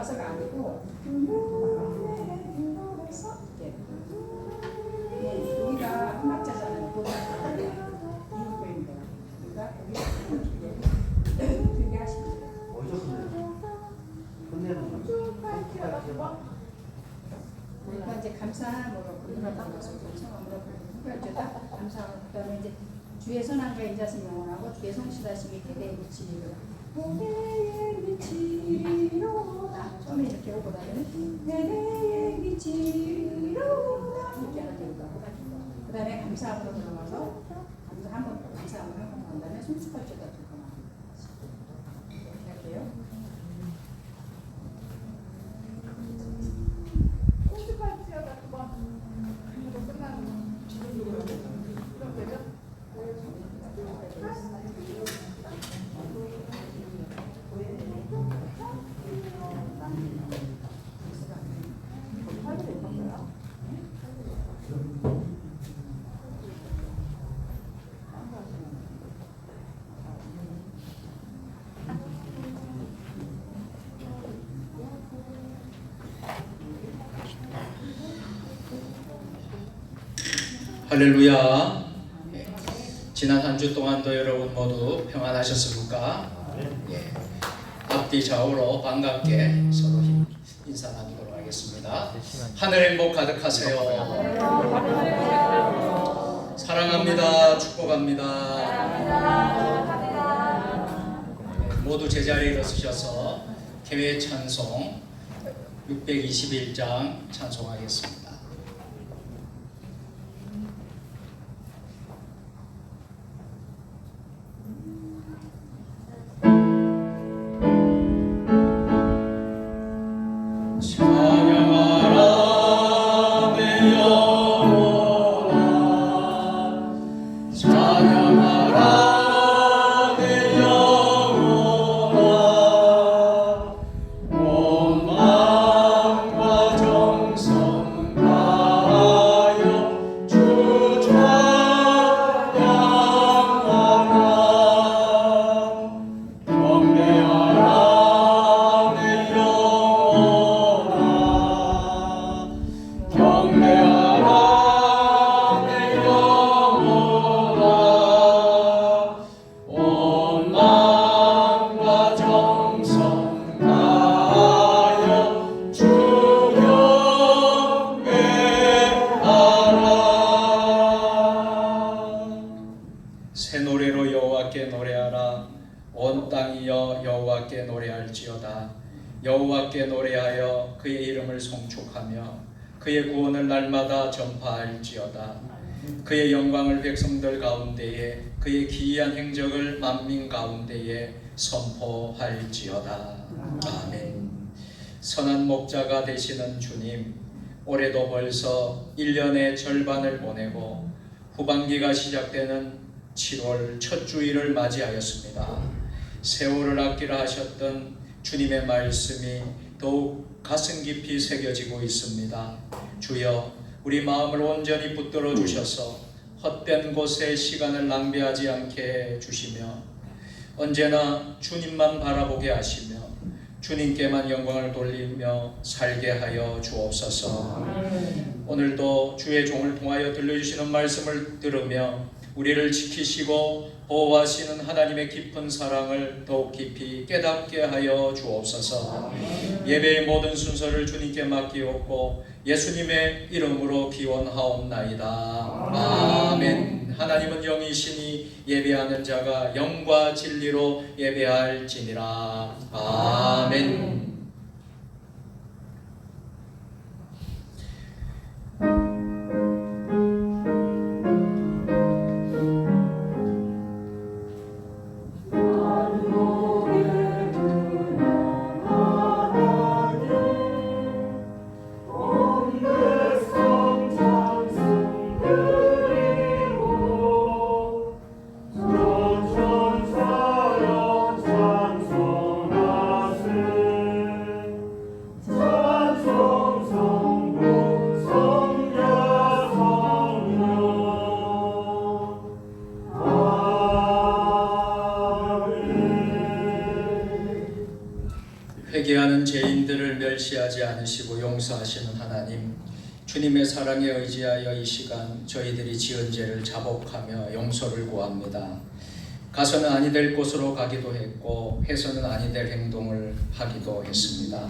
가사가 아니고 여기가 한 박자잖아요. 이국배입니다. 그러니까 여기 하시면 돼요. 그러니까 이제 감사함으로 그러다가 성함으로 그러니까 감사함 그다음에 이제 주의 선한과 인자심 영원하고 주의 성실하심이 대대에 미치리로다. 대대에 미치리로다. 처음에 이렇게 오고 나면 대대에 미치리로다 이렇게 하나 되고 그다음에 감사함으로 들어가서 한번 감사함으로 한번 한 다음에 손수건줄다 들어가. 이렇게 할게요. 할렐루야. 지난 한 주 동안도 여러분 모두 평안하셨습니까? 예. 앞뒤 좌우로 반갑게 서로 인사 나누도록 하겠습니다. 하늘 행복 가득하세요. 사랑합니다. 축복합니다. 모두 제자리에 일어서셔서 개회 찬송 621장 찬송하겠습니다. 새 노래로 여호와께 노래하라. 온 땅이여 여호와께 노래할지어다. 여호와께 노래하여 그의 이름을 송축하며 그의 구원을 날마다 전파할지어다. 그의 영광을 백성들 가운데에 그의 기이한 행적을 만민 가운데에 선포할지어다. 아멘. 선한 목자가 되시는 주님, 올해도 벌써 1년의 절반을 보내고 후반기가 시작되는 7월 첫 주일을 맞이하였습니다. 세월을 아끼라 하셨던 주님의 말씀이 더욱 가슴 깊이 새겨지고 있습니다. 주여, 우리 마음을 온전히 붙들어 주셔서 헛된 곳에 시간을 낭비하지 않게 해주시며 언제나 주님만 바라보게 하시며 주님께만 영광을 돌리며 살게 하여 주옵소서. 오늘도 주의 종을 통하여 들려주시는 말씀을 들으며 우리를 지키시고 보호하시는 하나님의 깊은 사랑을 더욱 깊이 깨닫게 하여 주옵소서. 예배의 모든 순서를 주님께 맡기옵고 예수님의 이름으로 기원하옵나이다. 아멘. 하나님은 영이시니 예배하는 자가 영과 진리로 예배할지니라. 아멘. 천사여 찬송하세 회개하는 죄인들을 멸시하지 않으시고 용서하시는 하나님, 주님의 사랑에 의지하여 이 시간 저희들이 지은 죄를 자복하며 용서를 구합니다. 가서는 아니 될 곳으로 가기도 했고 해서는 아니 될 행동을 하기도 했습니다.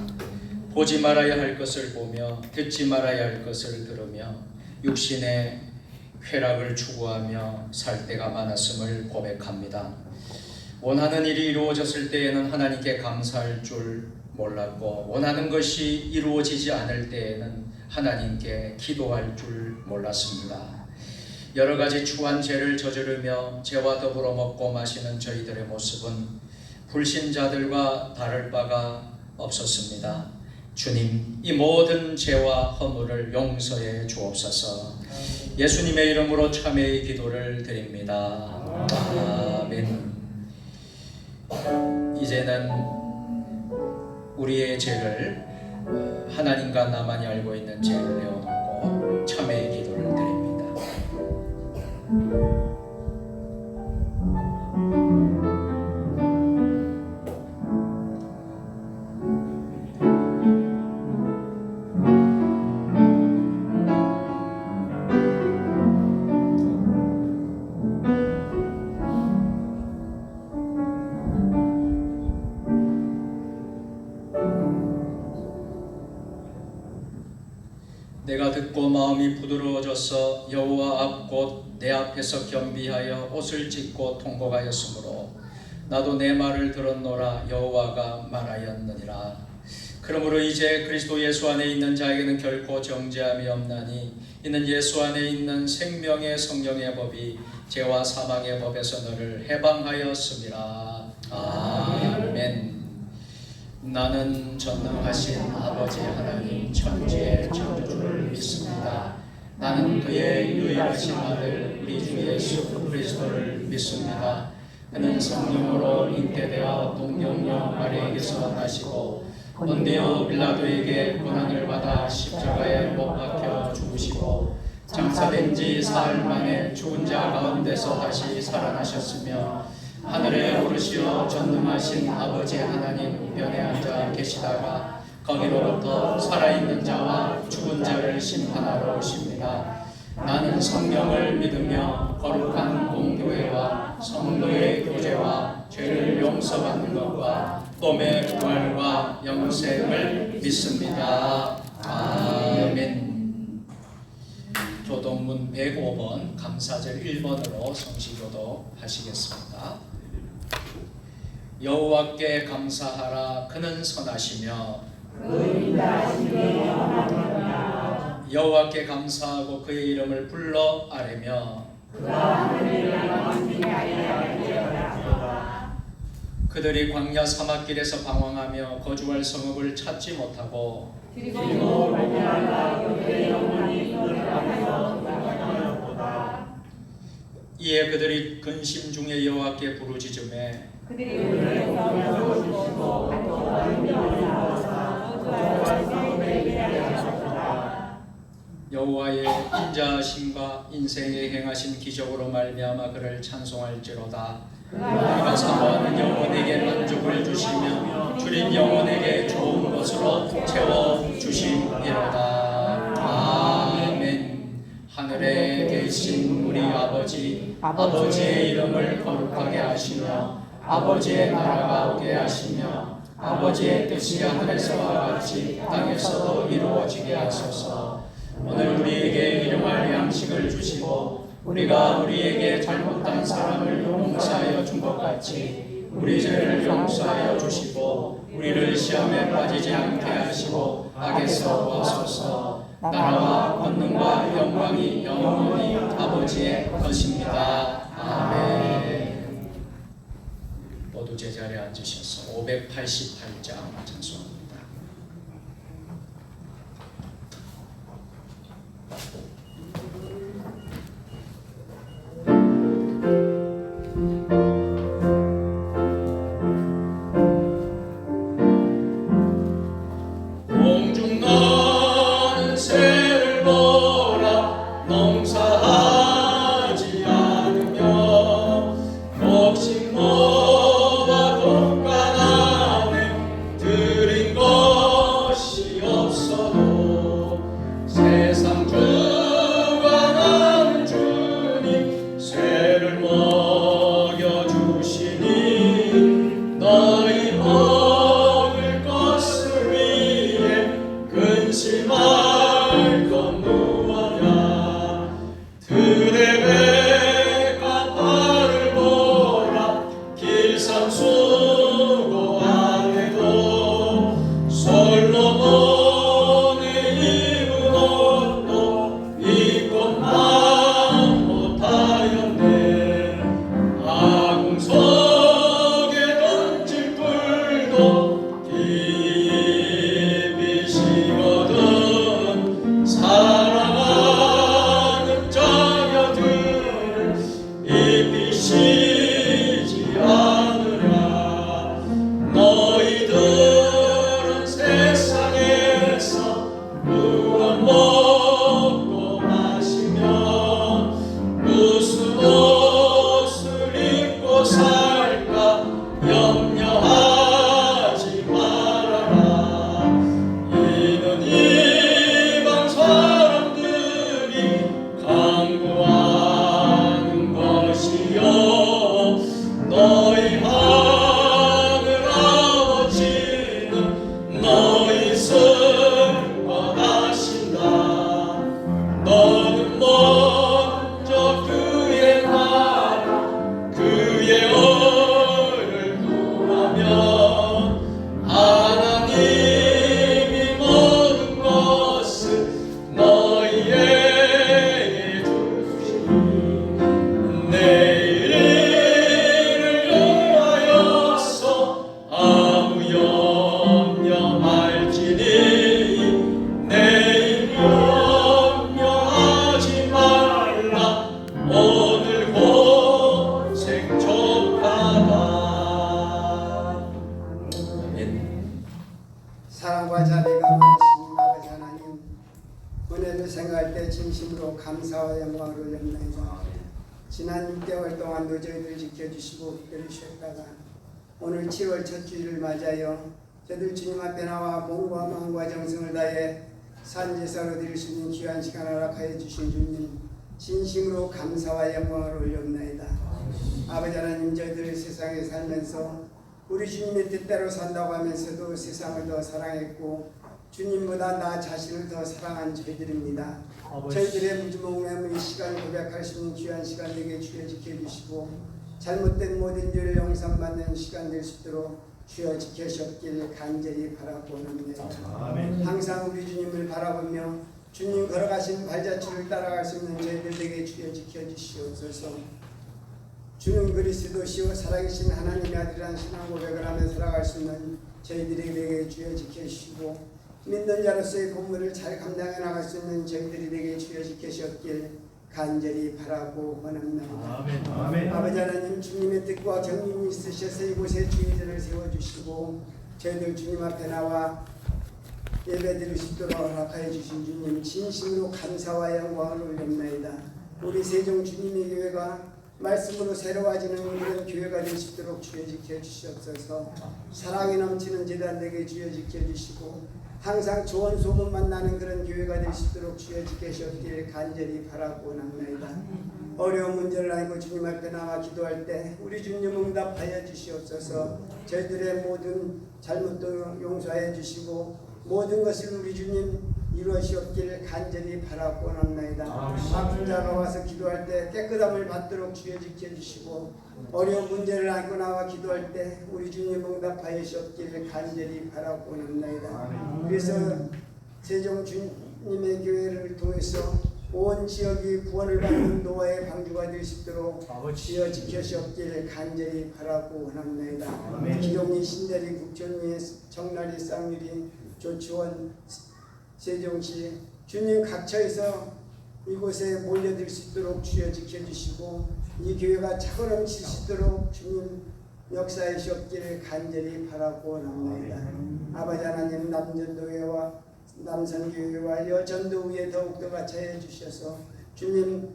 보지 말아야 할 것을 보며 듣지 말아야 할 것을 들으며 육신의 쾌락을 추구하며 살 때가 많았음을 고백합니다. 원하는 일이 이루어졌을 때에는 하나님께 감사할 줄 몰랐고 원하는 것이 이루어지지 않을 때에는 하나님께 기도할 줄 몰랐습니다. 여러 가지 추한 죄를 저지르며 죄와 더불어 먹고 마시는 저희들의 모습은 불신자들과 다를 바가 없었습니다. 주님, 이 모든 죄와 허물을 용서해 주옵소서. 예수님의 이름으로 참회의 기도를 드립니다. 아멘. 이제는 우리의 죄를 하나님과 나만이 알고 있는 죄를 내어놓고 참회의 기도를 드립니다. 내가 듣고 마음이 부드러워져서 여호와 앞 곧 내 앞에서 겸비하여 옷을 찢고 통곡하였으므로 나도 내 말을 들었노라. 여호와가 말하였느니라. 그러므로 이제 그리스도 예수 안에 있는 자에게는 결코 정죄함이 없나니 이는 예수 안에 있는 생명의 성령의 법이 죄와 사망의 법에서 너를 해방하였음이라. 아멘. 나는 전능하신 아버지 하나님 천지의 창조주를 믿습니다. 나는 그의 유일하신 아들 우리 주 예수 그리스도를 믿습니다. 그는 성령으로 잉태되어 동정녀 마리아에게서 나시고 본디오 빌라도에게 고난을 받아 십자가에 못 박혀 죽으시고 장사된 지 사흘 만에 죽은 자 가운데서 다시 살아나셨으며 하늘에 오르시어 전능하신 아버지 하나님 우편에 앉아 계시다가 거기로부터 살아있는 자와 죽은 자를 심판하러 오십니다. 나는 성령을 믿으며 거룩한 공교회와 성도의 교제와 죄를 용서받는 것과 몸의 부활과 영생을 믿습니다. 아멘. 교동문 105번 감사절 1번으로 성시교도 하시겠습니다. 여호와께 감사하라. 그는 선하시며 여호와께 감사하고 그의 이름을 불러 아뢰며 그들이 광야 사막길에서 방황하며 거주할 성읍을 찾지 못하고 이에 그들이 근심 중에 여호와께 부르짖음에 여호와의 인자하심과 인생에 행하신 기적으로 말미암아 그를 찬송할지로다. 그가 사모하는 영혼에게 만족을 주시며 줄인 영혼에게 좋은 것으로 채워 주심이로다. 아멘. 하늘에 계신 우리 아버지의 이름을 거룩하게 하시며 아버지의 나라가 오게 하시며 아버지의 뜻이 하늘에서와 같이 땅에서도 이루어지게 하소서. 오늘 우리에게 일용할 양식을 주시고 우리가 우리에게 잘못한 사람을 용서하여 준 것 같이 우리 죄를 용서하여 주시고 우리를 시험에 빠지지 않게 하시고 악에서 구하소서. 나라와 권능과 영광이 영원히 아버지의 것입니다. 아멘. 모두 제자리에 앉으셔서 588장 찬송합니다. 그 사랑과 자비가 많으신 아버지 하나님, 은혜를 생각할 때 진심으로 감사와 영광을 올렸나이다. 지난 6개월 동안도 저희들 지켜주시고 특별히 쉬었다가 오늘 7월 첫 주일을 맞아요 저희들 주님 앞에 나와 몸과 마음과 정성을 다해 산제사로 드릴 수 있는 귀한 시간 허락하여 주신 주님, 진심으로 감사와 영광을 올렸나이다. 아버지 하나님, 저희들 세상에 살면서 우리 주님의 뜻대로 산다고 하면서도 세상을 더 사랑했고 주님보다 나 자신을 더 사랑한 저희들입니다. 저희들의 무주몽매의 시간을 고백할 수 있는 귀한 시간 되게 주여 지켜주시고 잘못된 모든 죄를 용서받는 시간 될 수 있도록 주여 지켜주셨길 간절히 바라고 합니다. 항상 우리 주님을 바라보며 주님 걸어가신 발자취를 따라갈 수 있는 저희들에게 주여 지켜주시옵소서. 주는 그리스도시요 살아계신 하나님의 아들이라는 신앙 고백을 하며 살아갈 수 있는 저희들에게 주여 지켜주시고 믿는 자로서의 본분을 잘 감당해 나갈 수 있는 저희들에게 주여 지켜주셨길 간절히 바라고 원합니다. 아버지 하나님, 주님의 뜻과 경륜이 있으셔서 이곳에 주의들을 세워주시고 저희들 주님 앞에 나와 예배드릴 수 있도록 허락하여 주신 주님, 진심으로 감사와 영광을 올립니다. 우리 세종 주님의 교회가 말씀으로 새로워지는 그런 교회가 될 수 있도록 주여 지켜주시옵소서. 사랑이 넘치는 제단에게 주여 지켜주시고 항상 좋은 소문만 나는 그런 교회가 될 수 있도록 주여 지켜주시길 간절히 바라고 원합니다. 어려운 문제를 알고 주님 앞에 나와 기도할 때 우리 주님 응답하여 주시옵소서. 저희들의 모든 잘못도 용서하여 주시고 모든 것을 우리 주님 이루시옵기를 간절히 바라고 원합니다. 아픈 자가 와서 기도할 때 깨끗함을 받도록 주여 지켜주시고 어려운 문제를 안고 나와 기도할 때 우리 주님 응답하여 주옵기를 간절히 바라고 원합니다. 그래서 세종 주님의 교회를 통해서 온 지역이 구원을 받는 노아의 방주가 될 수 있도록 주여 지켜주옵기를 간절히 바라고 원합니다. 기동리, 신대리, 국천리, 청나리, 쌍유리, 조치원, 세종시 주님 각처에서 이곳에 몰려들 수 있도록 주여 지켜주시고 이 교회가 차고 넘칠 수 있도록 주님 역사해 주옵기를 간절히 바라고 원합니다. 아버지 하나님, 남전도회와 남선교회와 여전도회에 더욱더 같이 주셔서 주님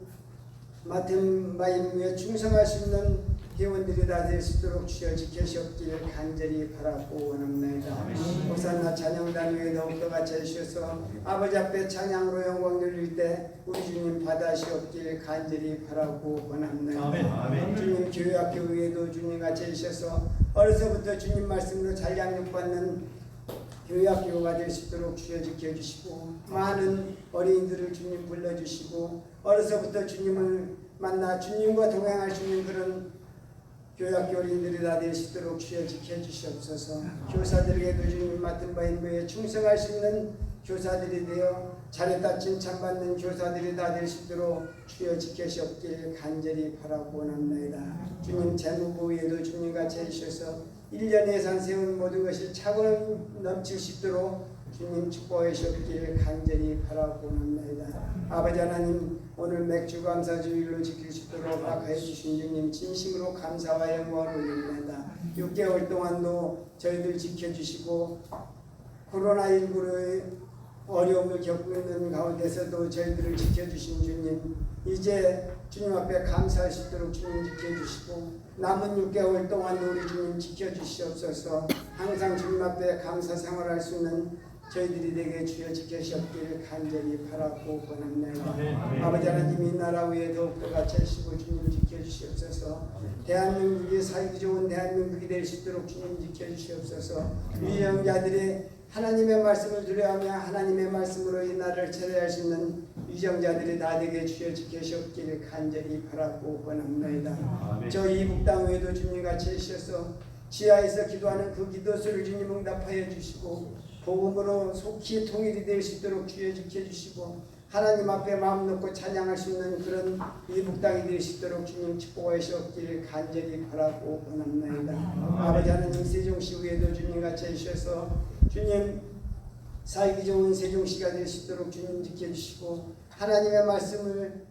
맡은 바 임무에 충성할 수 있는 회원들이 다 될 수 있도록 주여 지켜주옵기를 간절히 바라고 원합니다. 호산나 찬양단 위에 더욱더 같이 주셔서 아버지 앞에 찬양으로 영광 돌릴 때 우리 주님 받아주옵기를 간절히 바라고 원합니다. 주님 교회 학교 위에도 주님 같이 주셔서 어려서부터 주님 말씀으로 잘 양육받는 교회 학교가 될 수 있도록 주여 지켜주시고 많은 어린이들을 주님 불러주시고 어려서부터 주님을 만나 주님과 동행할 수 있는 그런 교회학교 어린이들이 다 될 수 있도록 주여 지켜주시옵소서. 교사들에게도 주님 맡은 바 임무에 충성할 수 있는 교사들이 되어 잘했다 칭찬받는 교사들이 다 될 수 있도록 주여 지켜주옵기를 간절히 바라고 원합니다. 주님 재무부 위에도 주님 같이 해주셔서 1년 예산 세운 모든 것이 차고 넘칠 수 있도록 주님 축복해 주옵기를 간절히 바라고 원합니다. 아버지 하나님, 오늘 맥주 감사 주일로 지킬 수 있도록 허락해 주신 주님 진심으로 감사와 영광을 올립니다. 6개월 동안도 저희들 지켜주시고 코로나19의 어려움을 겪고 있는 가운데서도 저희들을 지켜주신 주님, 이제 주님 앞에 감사할 수 있도록 주님 지켜주시고 남은 6개월 동안 우리 주님 지켜주시옵소서. 항상 주님 앞에 감사 생활할 수 있는 저희들이 되게 주여 지켜주옵기를 간절히 바라고 원합니다. 아버지 하나님, 이 나라 위에 더욱더 같이 하시고 주님 지켜주시옵소서. 대한민국이 살기 좋은 대한민국이 될 수 있도록 주님 지켜주시옵소서. 위정자들이 하나님의 말씀을 두려워하며 하나님의 말씀으로 이 나라를 체대할 수 있는 위정자들이 다 되게 주여 지켜주옵기를 간절히 바라고 원합니다. 저 이북 땅 외에도 주님 같이 해주셔서 지하에서 기도하는 그 기도소를 주님 응답하여 주시고 복음으로 속히 통일이 될 수 있도록 주여 지켜주시고 하나님 앞에 마음 놓고 찬양할 수 있는 그런 이북 땅이 될 수 있도록 주님 축복하여 주옵기를 간절히 바라고 원합니다. 아버지 하나님, 세종시 위에도 주님 같이 해주셔서 주님 살기 좋은 세종시가 될 수 있도록 주님 지켜주시고 하나님의 말씀을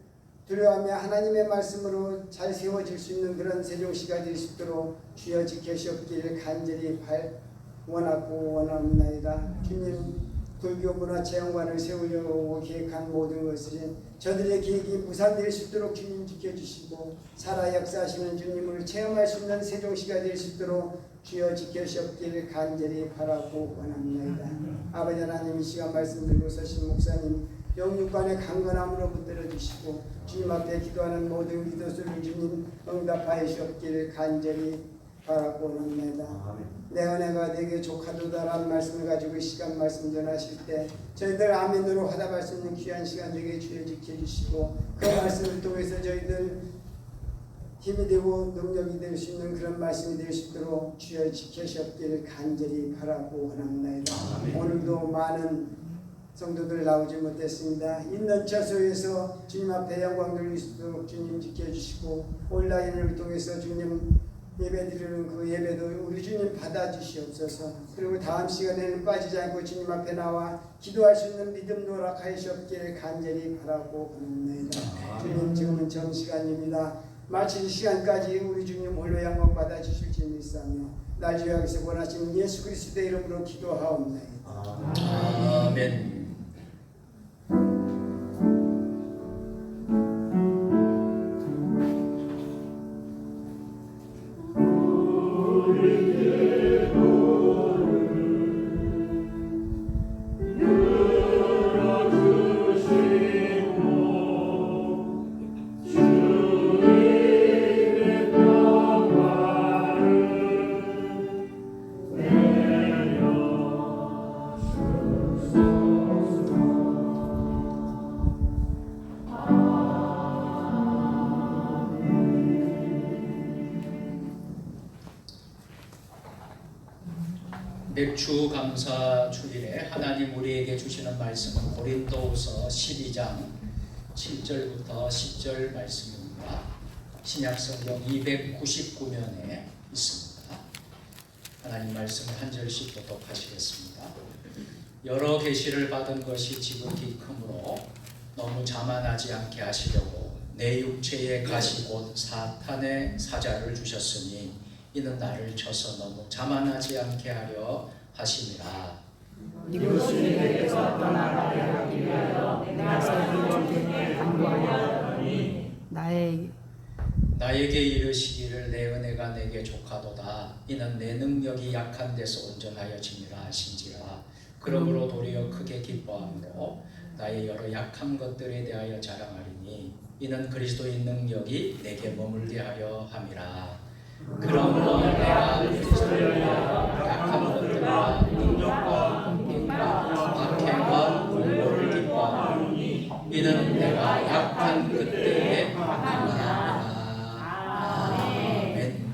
두려워하며 하나님의 말씀으로 잘 세워질 수 있는 그런 세종시가 될 수 있도록 주여 지켜주옵기를 간절히 원하고 원합니다. 주님 불교 문화 체험관을 세우려고 계획한 모든 것을 저들의 계획이 무산될 수 있도록 주님 지켜주시고 살아 역사하시는 주님을 체험할 수 있는 세종시가 될 수 있도록 주여 지켜주시옵기를 간절히 바라고 원합니다. 아버지 하나님 이 시간 말씀 들고 서신 목사님 영육간의 강건함으로 붙들어 주시고 주님 앞에 기도하는 모든 기도소를 주님 응답하여 주옵기를 간절히 바라고 원합니다. 내 은혜가 내게 족하도다라는 말씀을 가지고 이 시간 말씀 전하실 때 저희들 아멘으로 화답할 수 있는 귀한 시간 되게 주여 지켜주시고 그 말씀을 통해서 저희들 힘이 되고 능력이 될 수 있는 그런 말씀이 될 수 있도록 주여 지켜주옵기를 간절히 바라고 원합니다. 오늘도 많은 성도들 나오지 못했습니다. 있는 처소에서 주님 앞에 영광 돌릴 수 있도록 주님 지켜주시고 온라인을 통해서 주님 예배드리는 그 예배도 우리 주님 받아주시옵소서. 그리고 다음 시간에는 빠지지 않고 주님 앞에 나와 기도할 수 있는 믿음도 허락하여 주옵기를 간절히 바라고 원합니다. 주님 지금은 정시간입니다. 마칠 시간까지 우리 주님 홀로 영광 받아주실 줄 믿사며 날 요약해서 원하시는 예수 그리스도의 이름으로 기도하옵나이다. 아멘. 맥주 감사 주일에 하나님 우리에게 주시는 말씀은 고린도후서 12장 7절부터 10절 말씀입니다. 신약성경 299면에 있습니다. 하나님 말씀을 한 절씩 교독하시겠습니다. 여러 계시를 받은 것이 지극히 크므로 너무 자만하지 않게 하시려고 내 육체의 가시 곧 사탄의 사자를 주셨으니 이는 나를 쳐서 너무 자만하지 않게 하려 하심이라. 이것을 내게서 떠나가게 하기 위하여 내가 세상 중에 간구하였더니 나에게 이르시기를 내 은혜가 내게 족하도다. 이는 내 능력이 약한 데서 온전하여짐이라 하신지라. 그러므로 도리어 크게 기뻐함으로 나의 여러 약한 것들에 대하여 자랑하리니 이는 그리스도의 능력이 내게 머물게 하려 함이라. 그러므로 내가 그리스도를 위하여 약한 것들과 능력과 공격과 박해와 공고를 기뻐하노니 이는 내가 약한 그때에 강함이라. 아멘.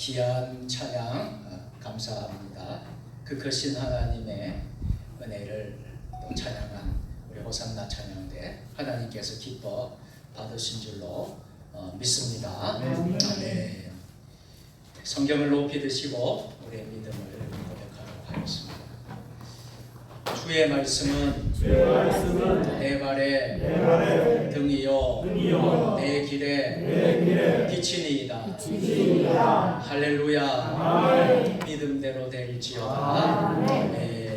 귀한 찬양 감사합니다. 그 크신 하나님의 은혜를 또 찬양한 우리 호산나 찬양대 하나님께서 기뻐 받으신 줄로 믿습니다. 네. 성경을 높이 드시고 우리의 믿음을 고백하도록 하겠습니다. 주의 말씀은 내 발에 등이요 내 길에 빛이니이다. 할렐루야. 믿음대로 될지어다. 아멘.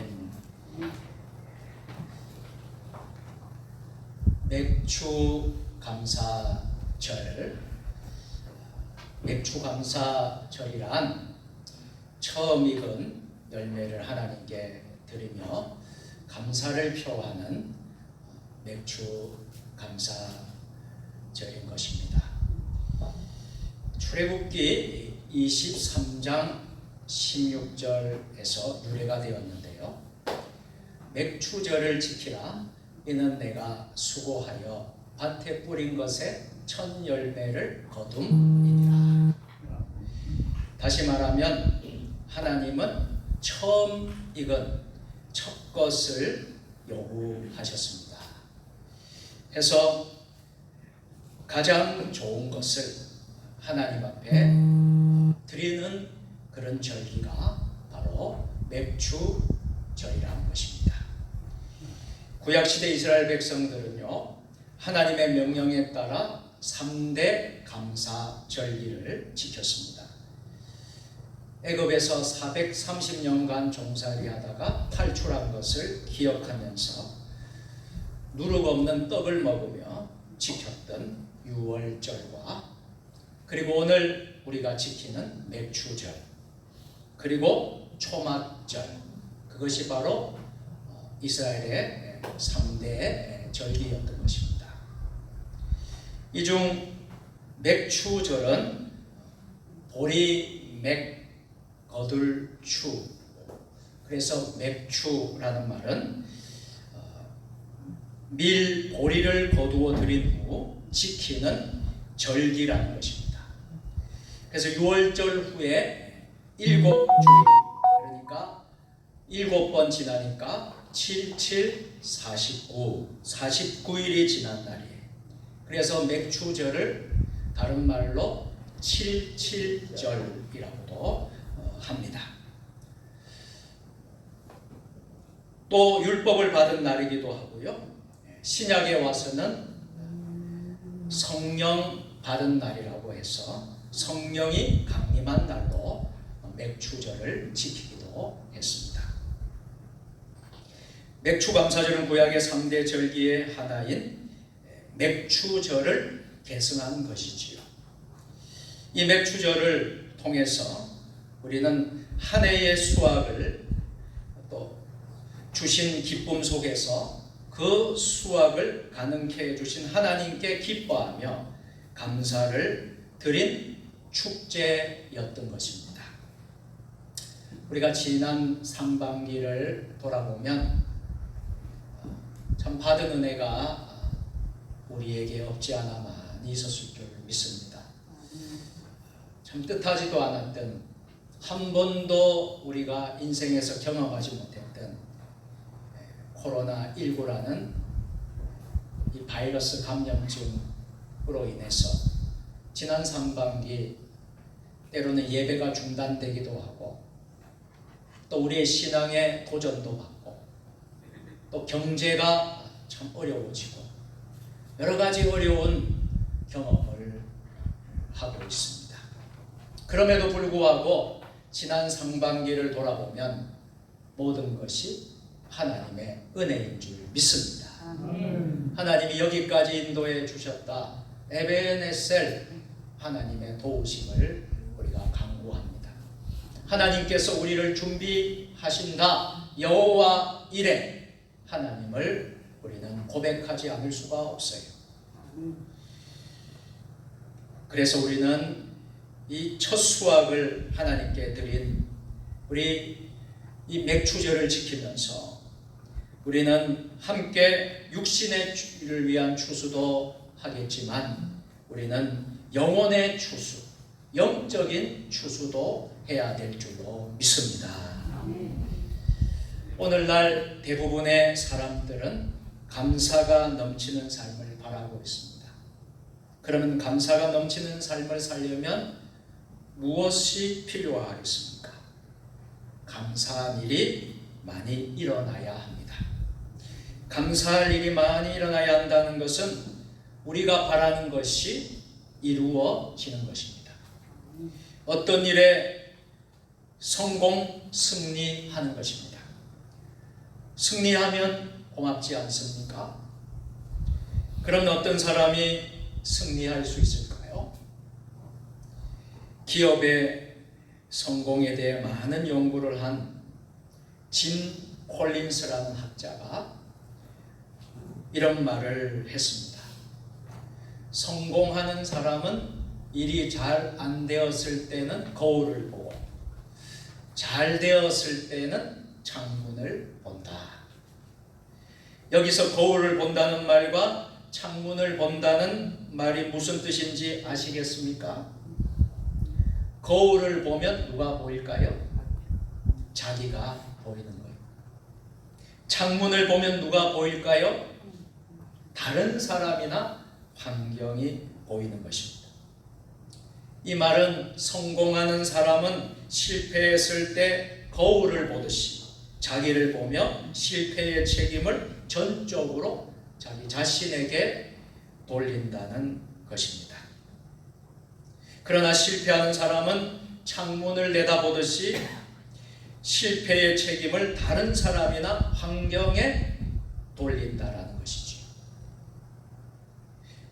맥주 감사절. 맥주 감사절이란 처음 익은 열매를 하나님께 드리며 감사를 표하는 맥주 감사절인 것입니다. 출애굽기 23장 16절에서 유래가 되었는데요. 맥주절을 지키라. 이는 내가 수고하여 밭에 뿌린 것에 첫 열매를 거둠이니라. 다시 말하면 하나님은 처음 익은 첫 것을 요구하셨습니다. 해서 가장 좋은 것을 하나님 앞에 드리는 그런 절기가 바로 맥주절이라는 것입니다. 구약시대 이스라엘 백성들은요, 하나님의 명령에 따라 3대 감사 절기를 지켰습니다. 애굽에서 430년간 종살이 하다가 탈출한 것을 기억하면서 누룩 없는 떡을 먹으며 지켰던 유월절과 그리고 오늘 우리가 지키는 맥주절 그리고 초막절, 그것이 바로 이스라엘의 3대 절기였던 것입니다. 이 중 맥주절은 보리 맥 거둘 추, 그래서 맥추라는 말은 밀 보리를 거두어 드린 후 지키는 절기라는 것입니다. 그래서 6월절 후에 7주일, 그러니까 7번 지나니까 7, 7, 49, 49일이 지난 날이에요. 그래서 맥추절을 다른 말로 77절이라고도 합니다. 또 율법을 받은 날이기도 하고요. 신약에 와서는 성령 받은 날이라고 해서 성령이 강림한 날로 맥추절을 지키기도 했습니다. 맥추감사절은 구약의 3대 절기의 하나인 맥추절을 계승한 것이지요. 이 맥추절을 통해서 우리는 한 해의 수확을 또 주신 기쁨 속에서 그 수확을 가능케 해주신 하나님께 기뻐하며 감사를 드린 축제였던 것입니다. 우리가 지난 상반기를 돌아보면 참 받은 은혜가 우리에게 없지 않아 많이 있었을 줄 믿습니다. 참 뜻하지도 않았던, 한 번도 우리가 인생에서 경험하지 못했던 코로나19라는 이 바이러스 감염증으로 인해서 지난 상반기 때로는 예배가 중단되기도 하고 또 우리의 신앙의 도전도 받고 또 경제가 참 어려워지고 여러 가지 어려운 경험을 하고 있습니다. 그럼에도 불구하고 지난 상반기를 돌아보면 모든 것이 하나님의 은혜인 줄 믿습니다. 하나님이 여기까지 인도해 주셨다. 에베네셀, 하나님의 도우심을 우리가 간구합니다. 하나님께서 우리를 준비하신다. 여호와 이레, 하나님을 우리는 고백하지 않을 수가 없어요. 그래서 우리는 이 첫 수확을 하나님께 드린 우리 이 맥추절을 지키면서 우리는 함께 육신의 주를 위한 추수도 하겠지만 우리는 영혼의 추수, 영적인 추수도 해야 될 줄로 믿습니다. 오늘날 대부분의 사람들은 감사가 넘치는 삶을 바라고 있습니다. 그러면 감사가 넘치는 삶을 살려면 무엇이 필요하겠습니까? 감사한 일이 많이 일어나야 합니다. 감사할 일이 많이 일어나야 한다는 것은 우리가 바라는 것이 이루어지는 것입니다. 어떤 일에 성공, 승리하는 것입니다. 승리하면 고맙지 않습니까? 그럼 어떤 사람이 승리할 수 있을까요? 기업의 성공에 대해 많은 연구를 한 진 콜린스라는 학자가 이런 말을 했습니다. 성공하는 사람은 일이 잘 안 되었을 때는 거울을 보고 잘 되었을 때는 창문을 본다. 여기서 거울을 본다는 말과 창문을 본다는 말이 무슨 뜻인지 아시겠습니까? 거울을 보면 누가 보일까요? 자기가 보이는 거예요. 창문을 보면 누가 보일까요? 다른 사람이나 환경이 보이는 것입니다. 이 말은 성공하는 사람은 실패했을 때 거울을 보듯이 자기를 보며 실패의 책임을 전적으로 자기 자신에게 돌린다는 것입니다. 그러나 실패하는 사람은 창문을 내다보듯이 실패의 책임을 다른 사람이나 환경에 돌린다라는 것이죠.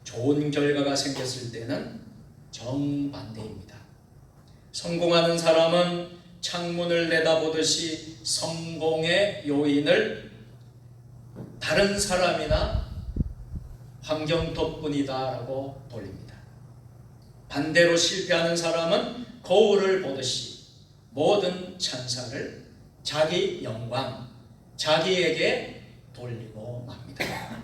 좋은 결과가 생겼을 때는 정반대입니다. 성공하는 사람은 창문을 내다보듯이 성공의 요인을 다른 사람이나 환경 덕분이다라고 돌립니다. 반대로 실패하는 사람은 거울을 보듯이 모든 찬사를 자기 영광, 자기에게 돌리고 맙니다.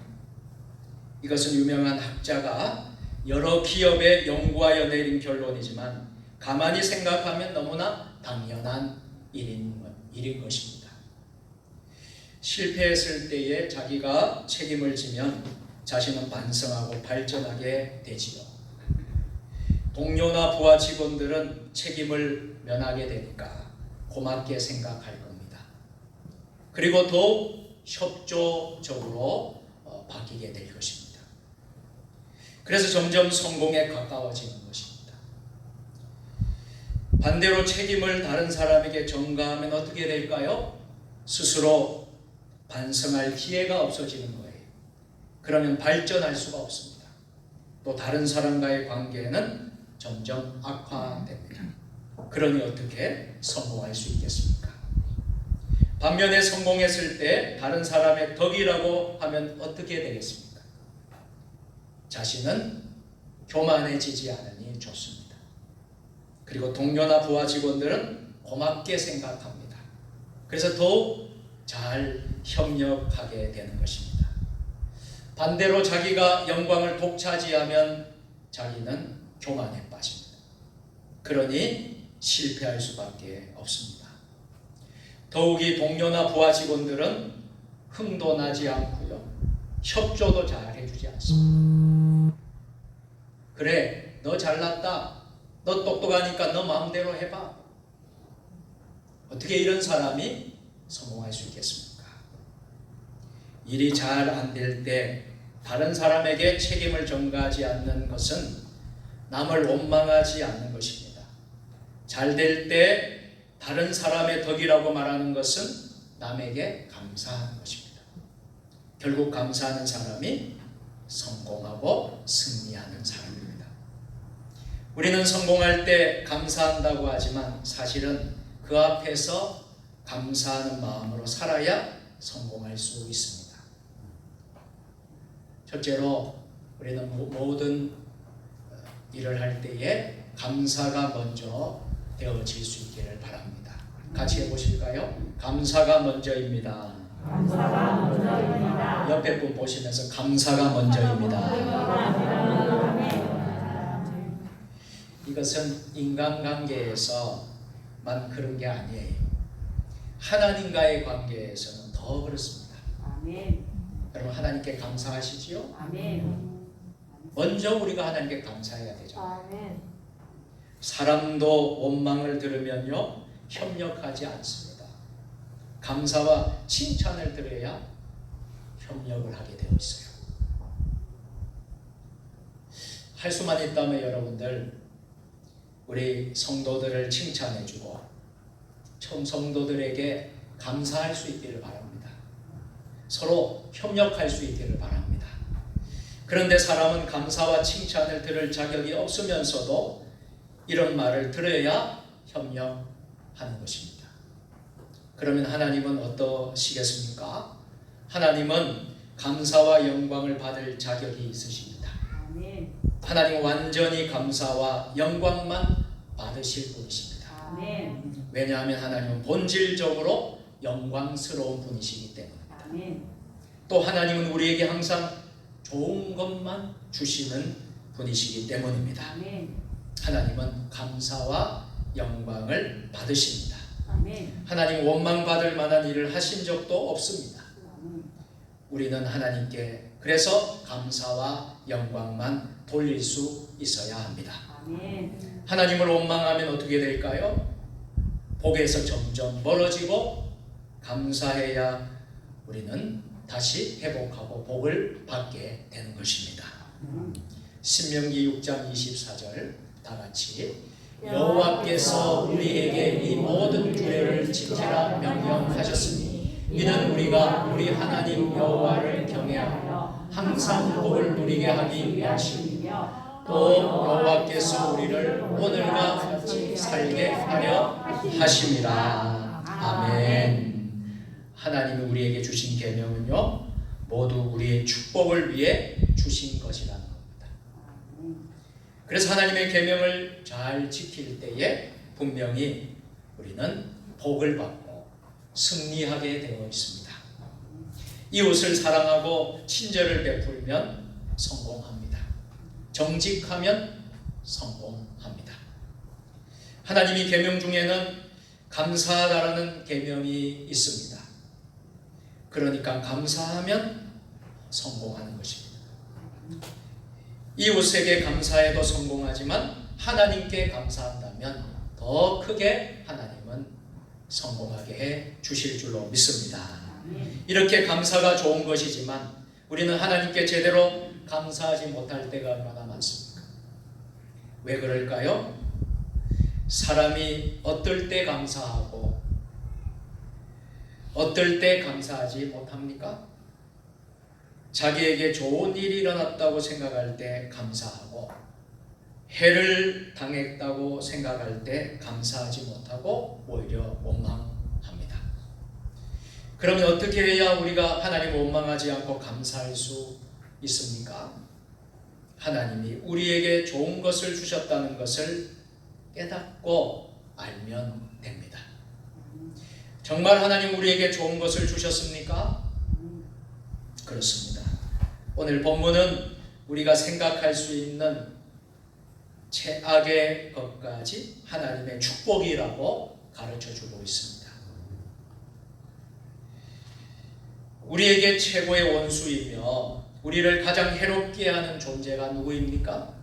이것은 유명한 학자가 여러 기업에 연구하여 내린 결론이지만 가만히 생각하면 너무나 당연한 일인 것입니다. 실패했을 때에 자기가 책임을 지면 자신은 반성하고 발전하게 되지요. 동료나 부하 직원들은 책임을 면하게 되니까 고맙게 생각할 겁니다. 그리고 더욱 협조적으로 바뀌게 될 것입니다. 그래서 점점 성공에 가까워지는 것입니다. 반대로 책임을 다른 사람에게 전가하면 어떻게 될까요? 스스로 반성할 기회가 없어지는 거예요. 그러면 발전할 수가 없습니다. 또 다른 사람과의 관계는 점점 악화됩니다. 그러니 어떻게 성공할 수 있겠습니까? 반면에 성공했을 때 다른 사람의 덕이라고 하면 어떻게 되겠습니까? 자신은 교만해지지 않으니 좋습니다. 그리고 동료나 부하 직원들은 고맙게 생각합니다. 그래서 더욱 잘 협력하게 되는 것입니다. 반대로 자기가 영광을 독차지하면 자기는 교만에 빠집니다. 그러니 실패할 수밖에 없습니다. 더욱이 동료나 부하 직원들은 흥도 나지 않고요. 협조도 잘 해주지 않습니다. 그래, 너 잘났다. 너 똑똑하니까 너 마음대로 해봐. 어떻게 이런 사람이 성공할 수 있겠습니까? 일이 잘 안 될 때 다른 사람에게 책임을 전가하지 않는 것은 남을 원망하지 않는 것입니다. 잘 될 때 다른 사람의 덕이라고 말하는 것은 남에게 감사하는 것입니다. 결국 감사하는 사람이 성공하고 승리하는 사람입니다. 우리는 성공할 때 감사한다고 하지만 사실은 그 앞에서 감사하는 마음으로 살아야 성공할 수 있습니다. 첫째로 우리는 모든 일을 할 때에 감사가 먼저 되어질 수 있기를 바랍니다. 같이 해보실까요? 감사가 먼저입니다. 감사가 먼저입니다. 옆에 분 보시면서 감사가 먼저입니다. 이것은 인간관계에서만 그런 게 아니에요. 하나님과의 관계에서는 더 그렇습니다. 아멘. 여러분 하나님께 감사하시지요? 아멘. 먼저 우리가 하나님께 감사해야 되죠. 아멘. 사람도 원망을 들으면요 협력하지 않습니다. 감사와 칭찬을 들어야 협력을 하게 되어 있어요. 할 수만 있다면 여러분들 우리 성도들을 칭찬해주고 성도들에게 감사할 수 있기를 바랍니다. 서로 협력할 수 있기를 바랍니다. 그런데 사람은 감사와 칭찬을 들을 자격이 없으면서도 이런 말을 들어야 협력하는 것입니다. 그러면 하나님은 어떠시겠습니까? 하나님은 감사와 영광을 받을 자격이 있으십니다. 아멘. 하나님은 완전히 감사와 영광만 받으실 분이십니다. 아멘. 왜냐하면 하나님은 본질적으로 영광스러운 분이시기 때문에. 아멘. 또 하나님은 우리에게 항상 좋은 것만 주시는 분이시기 때문입니다. 아멘. 하나님은 감사와 영광을 받으십니다. 아멘. 하나님 원망받을 만한 일을 하신 적도 없습니다. 아멘. 우리는 하나님께 그래서 감사와 영광만 돌릴 수 있어야 합니다. 아멘. 하나님을 원망하면 어떻게 될까요? 복에서 점점 멀어지고 감사해야 우리는 다시 회복하고 복을 받게 되는 것입니다. 신명기 6장 24절 다 같이 여호와께서 우리에게 이 모든 규례를 지키라 명령하셨으니 이는 우리가 우리 하나님 여호와를 경외하여 항상 복을 누리게 하기 위하심이며 또 여호와께서 우리를 오늘과 같이 살게 하려 하심이라. 아멘. 하나님이 우리에게 주신 계명은요 모두 우리의 축복을 위해 주신 것이라는 겁니다. 그래서 하나님의 계명을 잘 지킬 때에 분명히 우리는 복을 받고 승리하게 되어 있습니다. 이웃을 사랑하고 친절을 베풀면 성공합니다. 정직하면 성공합니다. 하나님이 계명 중에는 감사하다라는 계명이 있습니다. 그러니까 감사하면 성공하는 것입니다. 이웃에게 감사해도 성공하지만 하나님께 감사한다면 더 크게 하나님은 성공하게 해 주실 줄로 믿습니다. 이렇게 감사가 좋은 것이지만 우리는 하나님께 제대로 감사하지 못할 때가 얼마나 많습니까? 왜 그럴까요? 사람이 어떨 때 감사하고 어떨 때 감사하지 못합니까? 자기에게 좋은 일이 일어났다고 생각할 때 감사하고 해를 당했다고 생각할 때 감사하지 못하고 오히려 원망합니다. 그러면 어떻게 해야 우리가 하나님을 원망하지 않고 감사할 수 있습니까? 하나님이 우리에게 좋은 것을 주셨다는 것을 깨닫고 알면 됩니다. 정말 하나님 우리에게 좋은 것을 주셨습니까? 그렇습니다. 오늘 본문은 우리가 생각할 수 있는 최악의 것까지 하나님의 축복이라고 가르쳐주고 있습니다. 우리에게 최고의 원수이며 우리를 가장 해롭게 하는 존재가 누구입니까?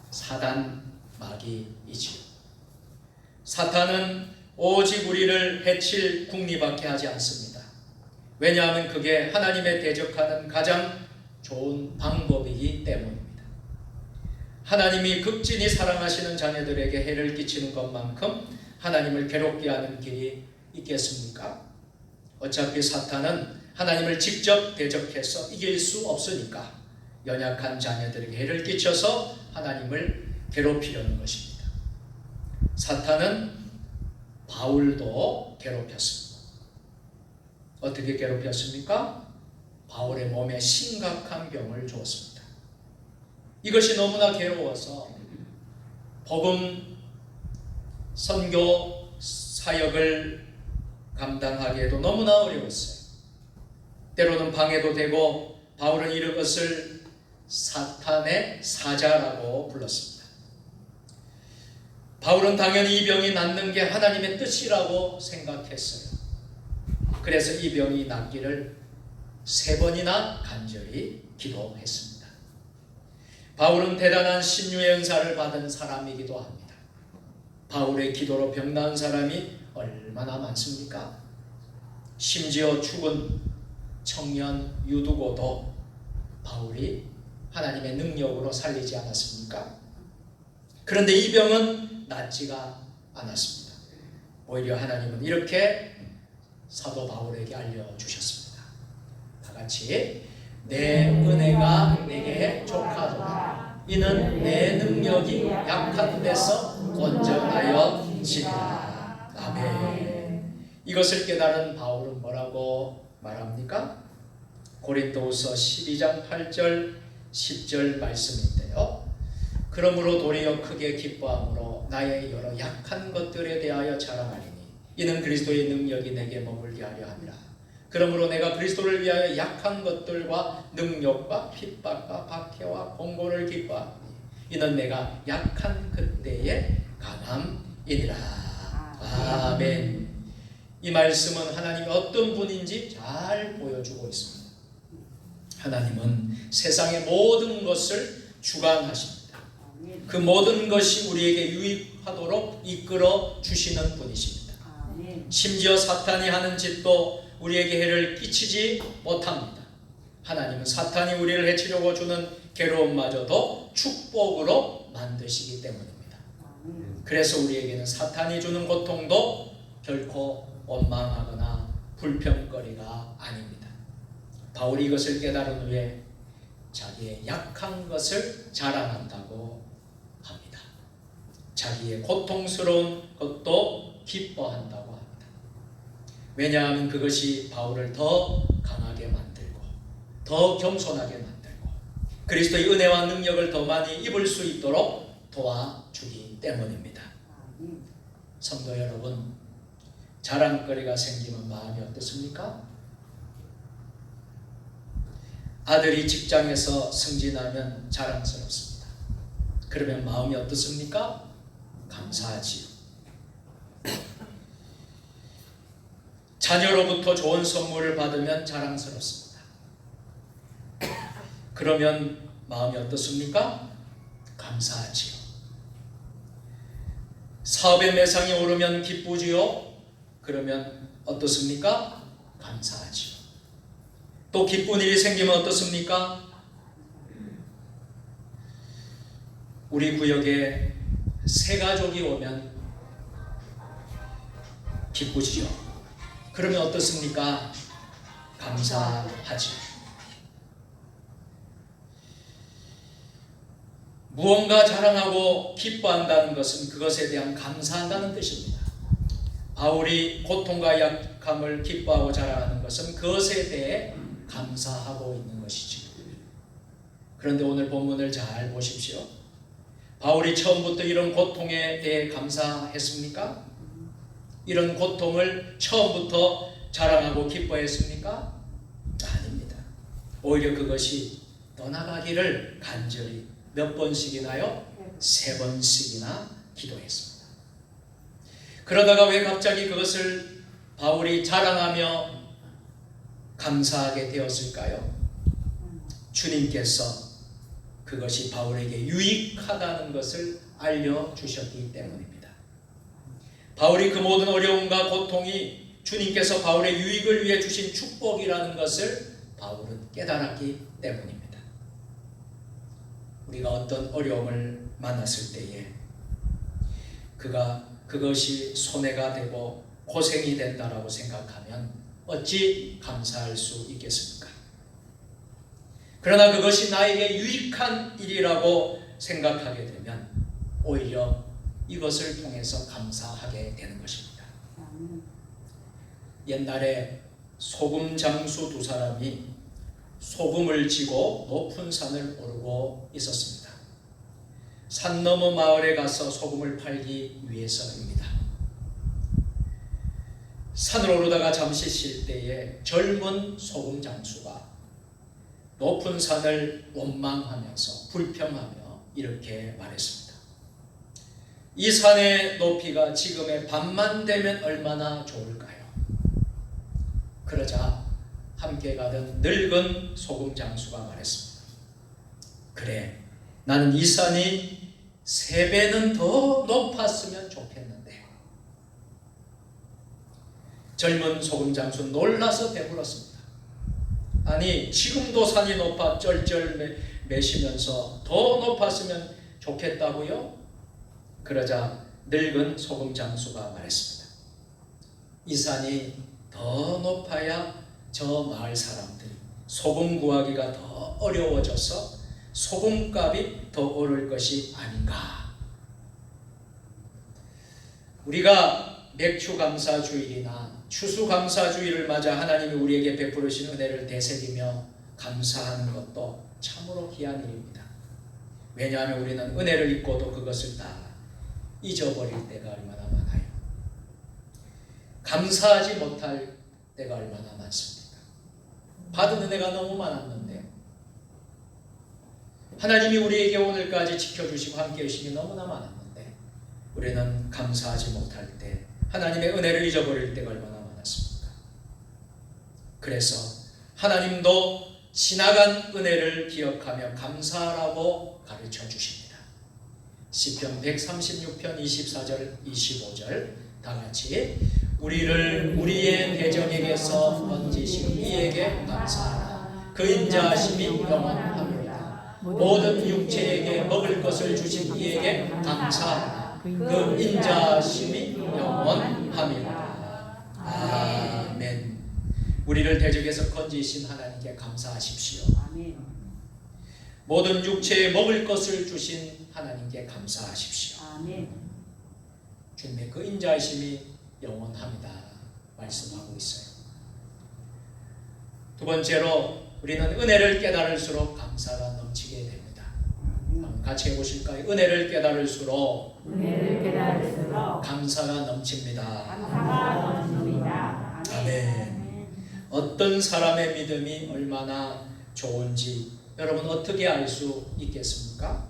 사단 마귀이지요. 사탄은 오직 우리를 해칠 궁리밖에 하지 않습니다. 왜냐하면 그게 하나님에 대적하는 가장 좋은 방법이기 때문입니다. 하나님이 극진히 사랑하시는 자녀들에게 해를 끼치는 것만큼 하나님을 괴롭게 하는 길이 있겠습니까? 어차피 사탄은 하나님을 직접 대적해서 이길 수 없으니까 연약한 자녀들에게 해를 끼쳐서 하나님을 괴롭히려는 것입니다. 사탄은 바울도 괴롭혔습니다. 어떻게 괴롭혔습니까? 바울의 몸에 심각한 병을 주었습니다. 이것이 너무나 괴로워서 복음 선교 사역을 감당하기에도 너무나 어려웠어요. 때로는 방해도 되고 바울은 이런 것을 사탄의 사자라고 불렀습니다. 바울은 당연히 이 병이 낫는 게 하나님의 뜻이라고 생각했어요. 그래서 이 병이 낫기를 3번이나 간절히 기도했습니다. 바울은 대단한 신유의 은사를 받은 사람이기도 합니다. 바울의 기도로 병 나은 사람이 얼마나 많습니까? 심지어 죽은 청년 유두고도 바울이 하나님의 능력으로 살리지 않았습니까? 그런데 이 병은 낫지가 않았습니다. 오히려 하나님은 이렇게 사도 바울에게 알려주셨습니다. 다 같이 내 은혜가 내게 족하도다. 이는 내 능력이 약한 데서 온전하여 지리라. 아멘. 이것을 깨달은 바울은 뭐라고 말합니까? 고린도후서 12장 8절 10절 말씀인데요. 그러므로 도리어 크게 기뻐함으로 나의 여러 약한 것들에 대하여 자랑하리니 이는 그리스도의 능력이 내게 머물게 하려 함이라. 그러므로 내가 그리스도를 위하여 약한 것들과 능력과 핍박과 박해와 공고를 기뻐하니 이는 내가 약한 그때의 강함이니라. 아멘. 이 말씀은 하나님이 어떤 분인지 잘 보여주고 있습니다. 하나님은 세상의 모든 것을 주관하십니다. 그 모든 것이 우리에게 유익하도록 이끌어 주시는 분이십니다. 심지어 사탄이 하는 짓도 우리에게 해를 끼치지 못합니다. 하나님은 사탄이 우리를 해치려고 주는 괴로움마저도 축복으로 만드시기 때문입니다. 그래서 우리에게는 사탄이 주는 고통도 결코 원망하거나 불평거리가 아닙니다. 바울이 이것을 깨달은 후에 자기의 약한 것을 자랑한다고 합니다. 자기의 고통스러운 것도 기뻐한다고 합니다. 왜냐하면 그것이 바울을 더 강하게 만들고 더 겸손하게 만들고 그리스도의 은혜와 능력을 더 많이 입을 수 있도록 도와주기 때문입니다. 성도 여러분, 자랑거리가 생기면 마음이 어떻습니까? 아들이 직장에서 승진하면 자랑스럽습니다. 그러면 마음이 어떻습니까? 감사하지요. 자녀로부터 좋은 선물을 받으면 자랑스럽습니다. 그러면 마음이 어떻습니까? 감사하지요. 사업의 매상이 오르면 기쁘지요. 그러면 어떻습니까? 감사하지요. 또 기쁜 일이 생기면 어떻습니까? 우리 구역에 새 가족이 오면 기쁘지요. 그러면 어떻습니까? 감사하지요. 무언가 자랑하고 기뻐한다는 것은 그것에 대한 감사한다는 뜻입니다. 바울이 고통과 약함을 기뻐하고 자랑하는 것은 그것에 대해 감사하고 있는 것이죠. 그런데 오늘 본문을 잘 보십시오. 바울이 처음부터 이런 고통에 대해 감사했습니까? 이런 고통을 처음부터 자랑하고 기뻐했습니까? 아닙니다. 오히려 그것이 떠나가기를 간절히 몇 번씩이나요? 3번씩이나 기도했습니다. 그러다가 왜 갑자기 그것을 바울이 자랑하며 감사하게 되었을까요? 주님께서 그것이 바울에게 유익하다는 것을 알려주셨기 때문입니다. 바울이 그 모든 어려움과 고통이 주님께서 바울의 유익을 위해 주신 축복이라는 것을 바울은 깨달았기 때문입니다. 우리가 어떤 어려움을 만났을 때에 그것이 손해가 되고 고생이 된다라고 생각하면 어찌 감사할 수 있겠습니까? 그러나 그것이 나에게 유익한 일이라고 생각하게 되면 오히려 이것을 통해서 감사하게 되는 것입니다. 옛날에 소금 장수 2사람이 소금을 지고 높은 산을 오르고 있었습니다. 산 너머 마을에 가서 소금을 팔기 위해서입니다. 산을 오르다가 잠시 쉴 때에 젊은 소금 장수가 높은 산을 원망하면서 불평하며 이렇게 말했습니다. 이 산의 높이가 지금의 반만 되면 얼마나 좋을까요? 그러자 함께 가던 늙은 소금 장수가 말했습니다. 그래, 나는 이 산이 3배는 더 높았으면 좋겠는데. 젊은 소금 장수 놀라서 배불렀습니다. 아니, 지금도 산이 높아 쩔쩔매시면서 더 높았으면 좋겠다고요? 그러자 늙은 소금 장수가 말했습니다. 이 산이 더 높아야 저 마을 사람들이 소금 구하기가 더 어려워져서 소금값이 더 오를 것이 아닌가. 우리가 맥추감사주일이나 추수감사주일을 맞아 하나님이 우리에게 베푸르신 은혜를 되새기며 감사하는 것도 참으로 귀한 일입니다. 왜냐하면 우리는 은혜를 입고도 그것을 다 잊어버릴 때가 얼마나 많아요. 감사하지 못할 때가 얼마나 많습니까? 받은 은혜가 너무 많았는데 하나님이 우리에게 오늘까지 지켜주시고 함께 해주심이 너무나 많았는데 우리는 감사하지 못할 때 하나님의 은혜를 잊어버릴 때가 얼마나 많았습니까? 그래서 하나님도 지나간 은혜를 기억하며 감사하라고 가르쳐 주십니다. 시편 136편 24절 25절 다 같이 우리를 우리의 대적에게서 건지신 이에게 감사하라. 그 인자하심이 영원하리라. 모든 육체에게 먹을 것을 주신 이에게 감사하라. 그 인자하심이 영원하리라. 아멘. 우리를 대적에서 건지신 하나님께 감사하십시오. 아멘. 모든 육체에 먹을 것을 주신 하나님께 감사하십시오. 아멘. 주님의 그 인자하심이 영원합니다 말씀하고 있어요. 두 번째로 우리는 은혜를 깨달을수록 감사가 넘치게 됩니다. 한번 같이 해보실까요? 은혜를 깨달을수록 감사가 넘칩니다. 감사가 넘칩니다. 아멘. 어떤 사람의 믿음이 얼마나 좋은지 여러분 어떻게 알 수 있겠습니까?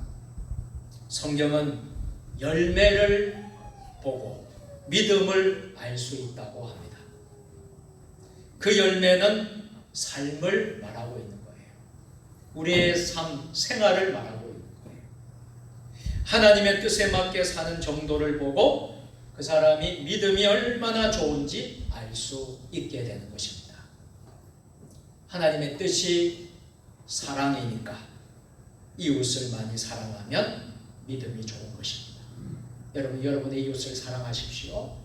성경은 열매를 보고 믿음을 알 수 있다고 합니다. 그 열매는 삶을 말하고 있는 거예요. 우리의 삶, 생활을 말하고 있는 거예요. 하나님의 뜻에 맞게 사는 정도를 보고 그 사람이 믿음이 얼마나 좋은지 알 수 있게 되는 것입니다. 하나님의 뜻이 사랑이니까 이웃을 많이 사랑하면 믿음이 좋은 것입니다. 여러분, 여러분의 이웃을 사랑하십시오.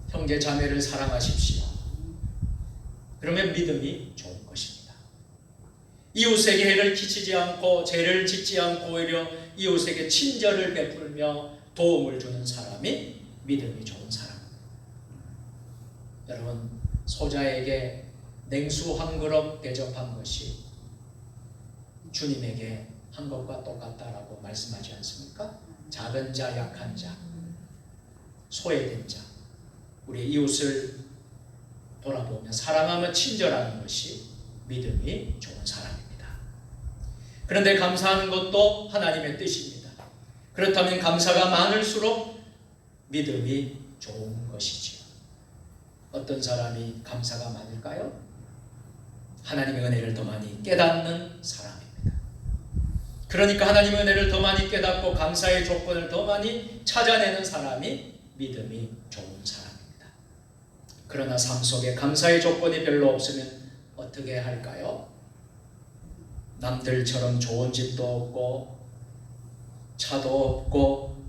형제 자매를 사랑하십시오. 그러면 믿음이 좋은 것입니다. 이웃에게 해를 끼치지 않고 죄를 짓지 않고 오히려 이웃에게 친절을 베풀며 도움을 주는 사람이 믿음이 좋은 사람입니다. 여러분, 소자에게 냉수 한 그릇 대접한 것이 주님에게 한 것과 똑같다라고 말씀하지 않습니까? 작은 자, 약한 자, 소외된 자, 우리 이웃을 돌아보며 사랑하며 친절하는 것이 믿음이 좋은 사람입니다. 그런데 감사하는 것도 하나님의 뜻입니다. 그렇다면 감사가 많을수록 믿음이 좋은 것이지요. 어떤 사람이 감사가 많을까요? 하나님의 은혜를 더 많이 깨닫는 사람입니다. 그러니까 하나님의 은혜를 더 많이 깨닫고 감사의 조건을 더 많이 찾아내는 사람이 믿음이 좋은 사람입니다. 그러나 삶 속에 감사의 조건이 별로 없으면 어떻게 할까요? 남들처럼 좋은 집도 없고 차도 없고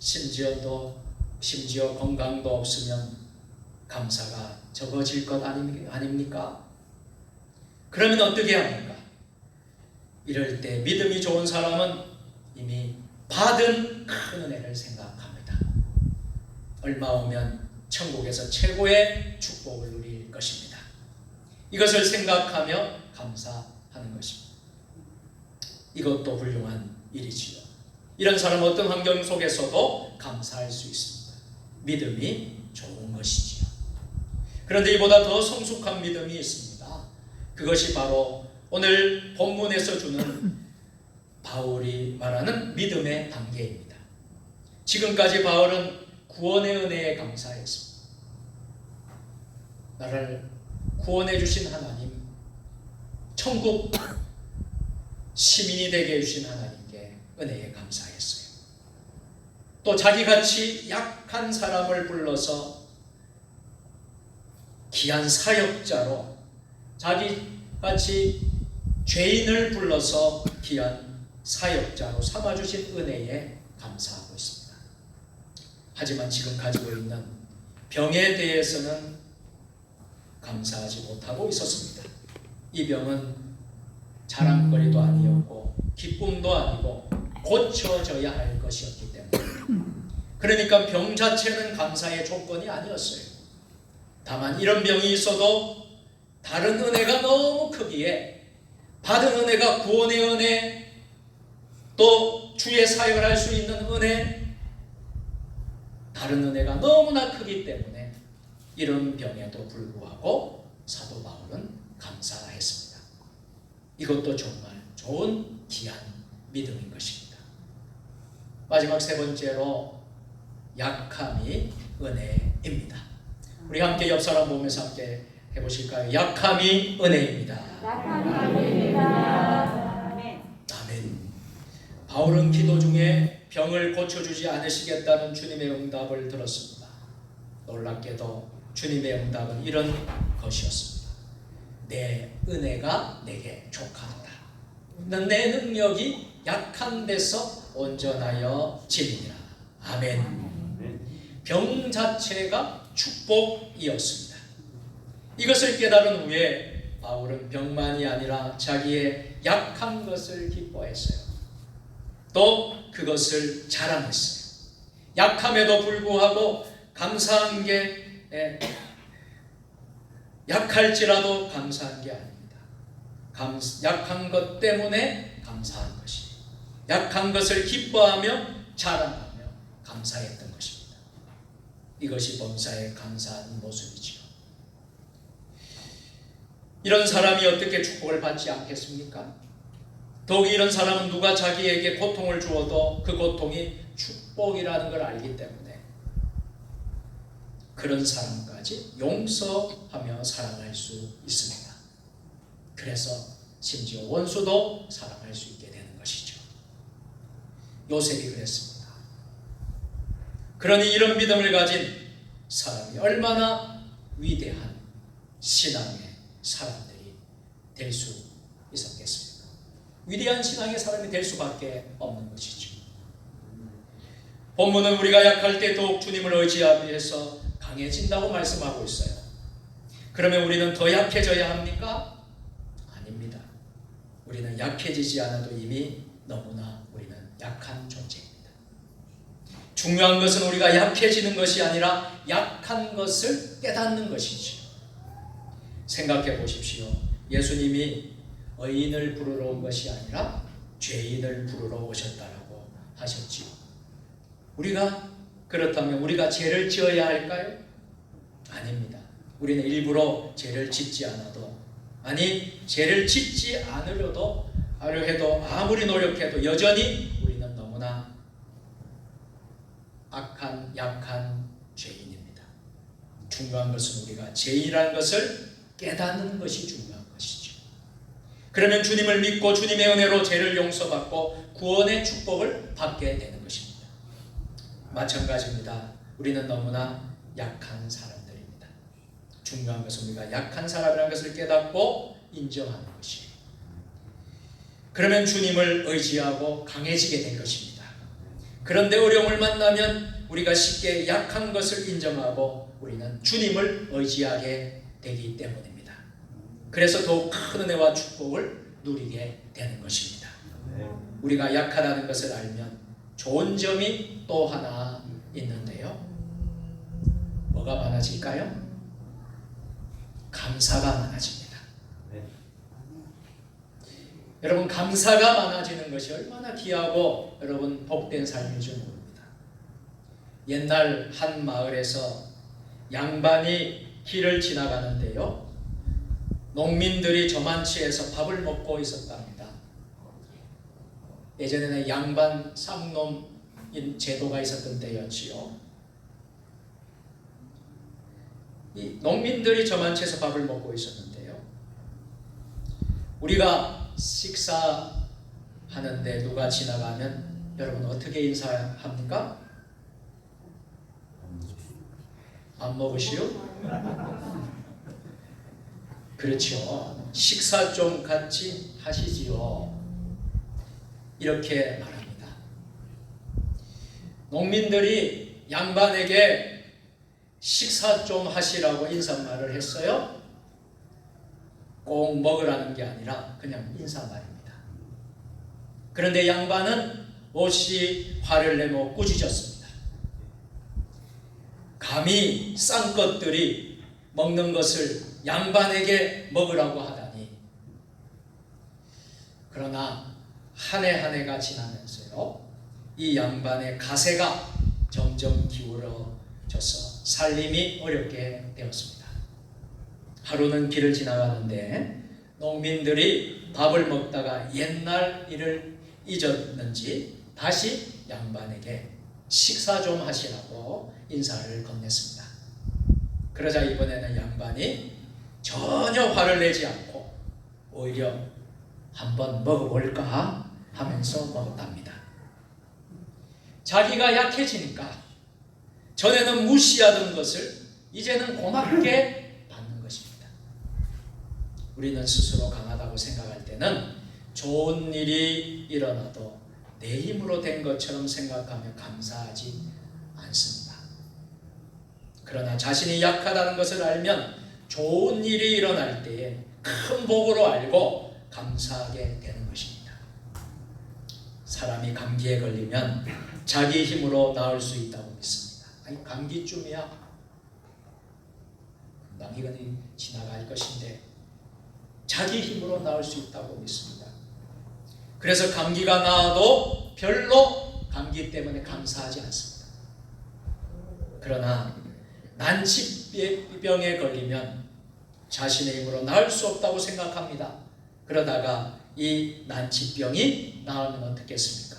심지어 건강도 없으면 감사가 적어질 것 아닙니까? 그러면 어떻게 합니까? 이럴 때 믿음이 좋은 사람은 이미 받은 큰 은혜를 생각합니다. 얼마 오면 천국에서 최고의 축복을 누릴 것입니다. 이것을 생각하며 감사하는 것입니다. 이것도 훌륭한 일이지요. 이런 사람은 어떤 환경 속에서도 감사할 수 있습니다. 믿음이 좋은 것이지요. 그런데 이보다 더 성숙한 믿음이 있습니다. 그것이 바로 오늘 본문에서 주는 바울이 말하는 믿음의 단계입니다. 지금까지 바울은 구원의 은혜에 감사했습니다. 나를 구원해 주신 하나님, 천국 시민이 되게 해주신 하나님께 은혜에 감사했어요. 또 자기같이 약한 사람을 불러서 귀한 사역자로, 자기같이 죄인을 불러서 귀한 사역자로 삼아주신 은혜에 감사하고 있습니다. 하지만 지금 가지고 있는 병에 대해서는 감사하지 못하고 있었습니다. 이 병은 자랑거리도 아니었고 기쁨도 아니고 고쳐져야 할 것이었기 때문에, 그러니까 병 자체는 감사의 조건이 아니었어요. 다만 이런 병이 있어도 다른 은혜가 너무 크기에, 받은 은혜가 구원의 은혜, 또 주의 사역을 할 수 있는 은혜, 다른 은혜가 너무나 크기 때문에 이런 병에도 불구하고 사도 바울은 감사했습니다. 이것도 정말 좋은 귀한 믿음인 것입니다. 마지막 세 번째로 약함이 은혜입니다. 우리 함께 옆 사람 보면서 함께 해보실까요? 약함이 은혜입니다. 아멘. 아멘. 바울은 기도 중에 병을 고쳐주지 않으시겠다는 주님의 응답을 들었습니다. 놀랍게도 주님의 응답은 이런 것이었습니다. 내 은혜가 내게 족하다. 내 능력이 약한 데서 온전하여 지니라. 아멘. 병 자체가 축복이었습니다. 이것을 깨달은 후에 바울은 병만이 아니라 자기의 약한 것을 기뻐했어요. 또 그것을 자랑했어요. 약함에도 불구하고 감사한 게, 약할지라도 감사한 게 아닙니다. 약한 것 때문에 감사한 것이, 약한 것을 기뻐하며 자랑하며 감사했던 것입니다. 이것이 범사의 감사한 모습이지요. 이런 사람이 어떻게 축복을 받지 않겠습니까? 더욱 이런 사람은 누가 자기에게 고통을 주어도 그 고통이 축복이라는 걸 알기 때문에 그런 사람까지 용서하며 사랑할 수 있습니다. 그래서 심지어 원수도 사랑할 수 있게 되는 것이죠. 요셉이 그랬습니다. 그러니 이런 믿음을 가진 사람이 얼마나 위대한 신앙의 사람들이 될 수 있었겠습니까? 위대한 신앙의 사람이 될 수밖에 없는 것이죠. 본문은 우리가 약할 때 더욱 주님을 의지하기 위해서 강해진다고 말씀하고 있어요. 그러면 우리는 더 약해져야 합니까? 아닙니다. 우리는 약해지지 않아도 이미 너무나 우리는 약한 존재입니다. 중요한 것은 우리가 약해지는 것이 아니라 약한 것을 깨닫는 것이죠. 생각해 보십시오. 예수님이 의인을 부르러 온 것이 아니라 죄인을 부르러 오셨다라고 하셨지요. 우리가 그렇다면 우리가 죄를 지어야 할까요? 아닙니다. 우리는 일부러 죄를 짓지 않아도, 아니 죄를 짓지 않으려도 하려 해도 아무리 노력해도 여전히 우리는 너무나 악한 약한 죄인입니다. 중요한 것은 우리가 죄인이라는 것을 깨닫는 것이 중요한 것이죠. 그러면 주님을 믿고 주님의 은혜로 죄를 용서받고 구원의 축복을 받게 되는 것입니다. 마찬가지입니다. 우리는 너무나 약한 사람들입니다. 중요한 것은 우리가 약한 사람이라는 것을 깨닫고 인정하는 것이에요. 그러면 주님을 의지하고 강해지게 될 것입니다. 그런데 어려움을 만나면 우리가 쉽게 약한 것을 인정하고 우리는 주님을 의지하게 되기 때문입니다. 그래서 더욱 큰 은혜와 축복을 누리게 되는 것입니다. 우리가 약하다는 것을 알면 좋은 점이 또 하나 있는데요. 뭐가 많아질까요? 감사가 많아집니다. 여러분, 감사가 많아지는 것이 얼마나 귀하고 여러분 복된 삶인 줄 모릅니다. 옛날 한 마을에서 양반이 길을 지나가는데요, 농민들이 저만치에서 밥을 먹고 있었답니다. 예전에는 양반 쌍놈 제도가 있었던 때였지요. 이 농민들이 저만치에서 밥을 먹고 있었는데요. 우리가 식사하는데 누가 지나가면 여러분 어떻게 인사합니까? 안 먹으시오? 그렇죠. 식사 좀 같이 하시지요. 이렇게 말합니다. 농민들이 양반에게 식사 좀 하시라고 인사말을 했어요. 꼭 먹으라는 게 아니라 그냥 인사말입니다. 그런데 양반은 몹시 화를 내며 꾸짖었습니다. 감히 싼 것들이 먹는 것을 양반에게 먹으라고 하다니. 그러나 한 해 한 해가 지나면서요, 이 양반의 가세가 점점 기울어져서 살림이 어렵게 되었습니다. 하루는 길을 지나가는데 농민들이 밥을 먹다가 옛날 일을 잊었는지 다시 양반에게 식사 좀 하시라고 인사를 건넸습니다. 그러자 이번에는 양반이 전혀 화를 내지 않고 오히려 한번 먹어볼까 하면서 먹었답니다. 자기가 약해지니까 전에는 무시하던 것을 이제는 고맙게 받는 것입니다. 우리는 스스로 강하다고 생각할 때는 좋은 일이 일어나도 내 힘으로 된 것처럼 생각하며 감사하지 않습니다. 그러나 자신이 약하다는 것을 알면 좋은 일이 일어날 때에 큰 복으로 알고 감사하게 되는 것입니다. 사람이 감기에 걸리면 자기 힘으로 나을 수 있다고 믿습니다. 아니, 감기쯤이야 금방 이건 지나갈 것인데 자기 힘으로 나을 수 있다고 믿습니다. 그래서 감기가 나아도 별로 감기 때문에 감사하지 않습니다. 그러나 난치병에 걸리면 자신의 힘으로 나을 수 없다고 생각합니다. 그러다가 이 난치병이 나으면 어떻겠습니까?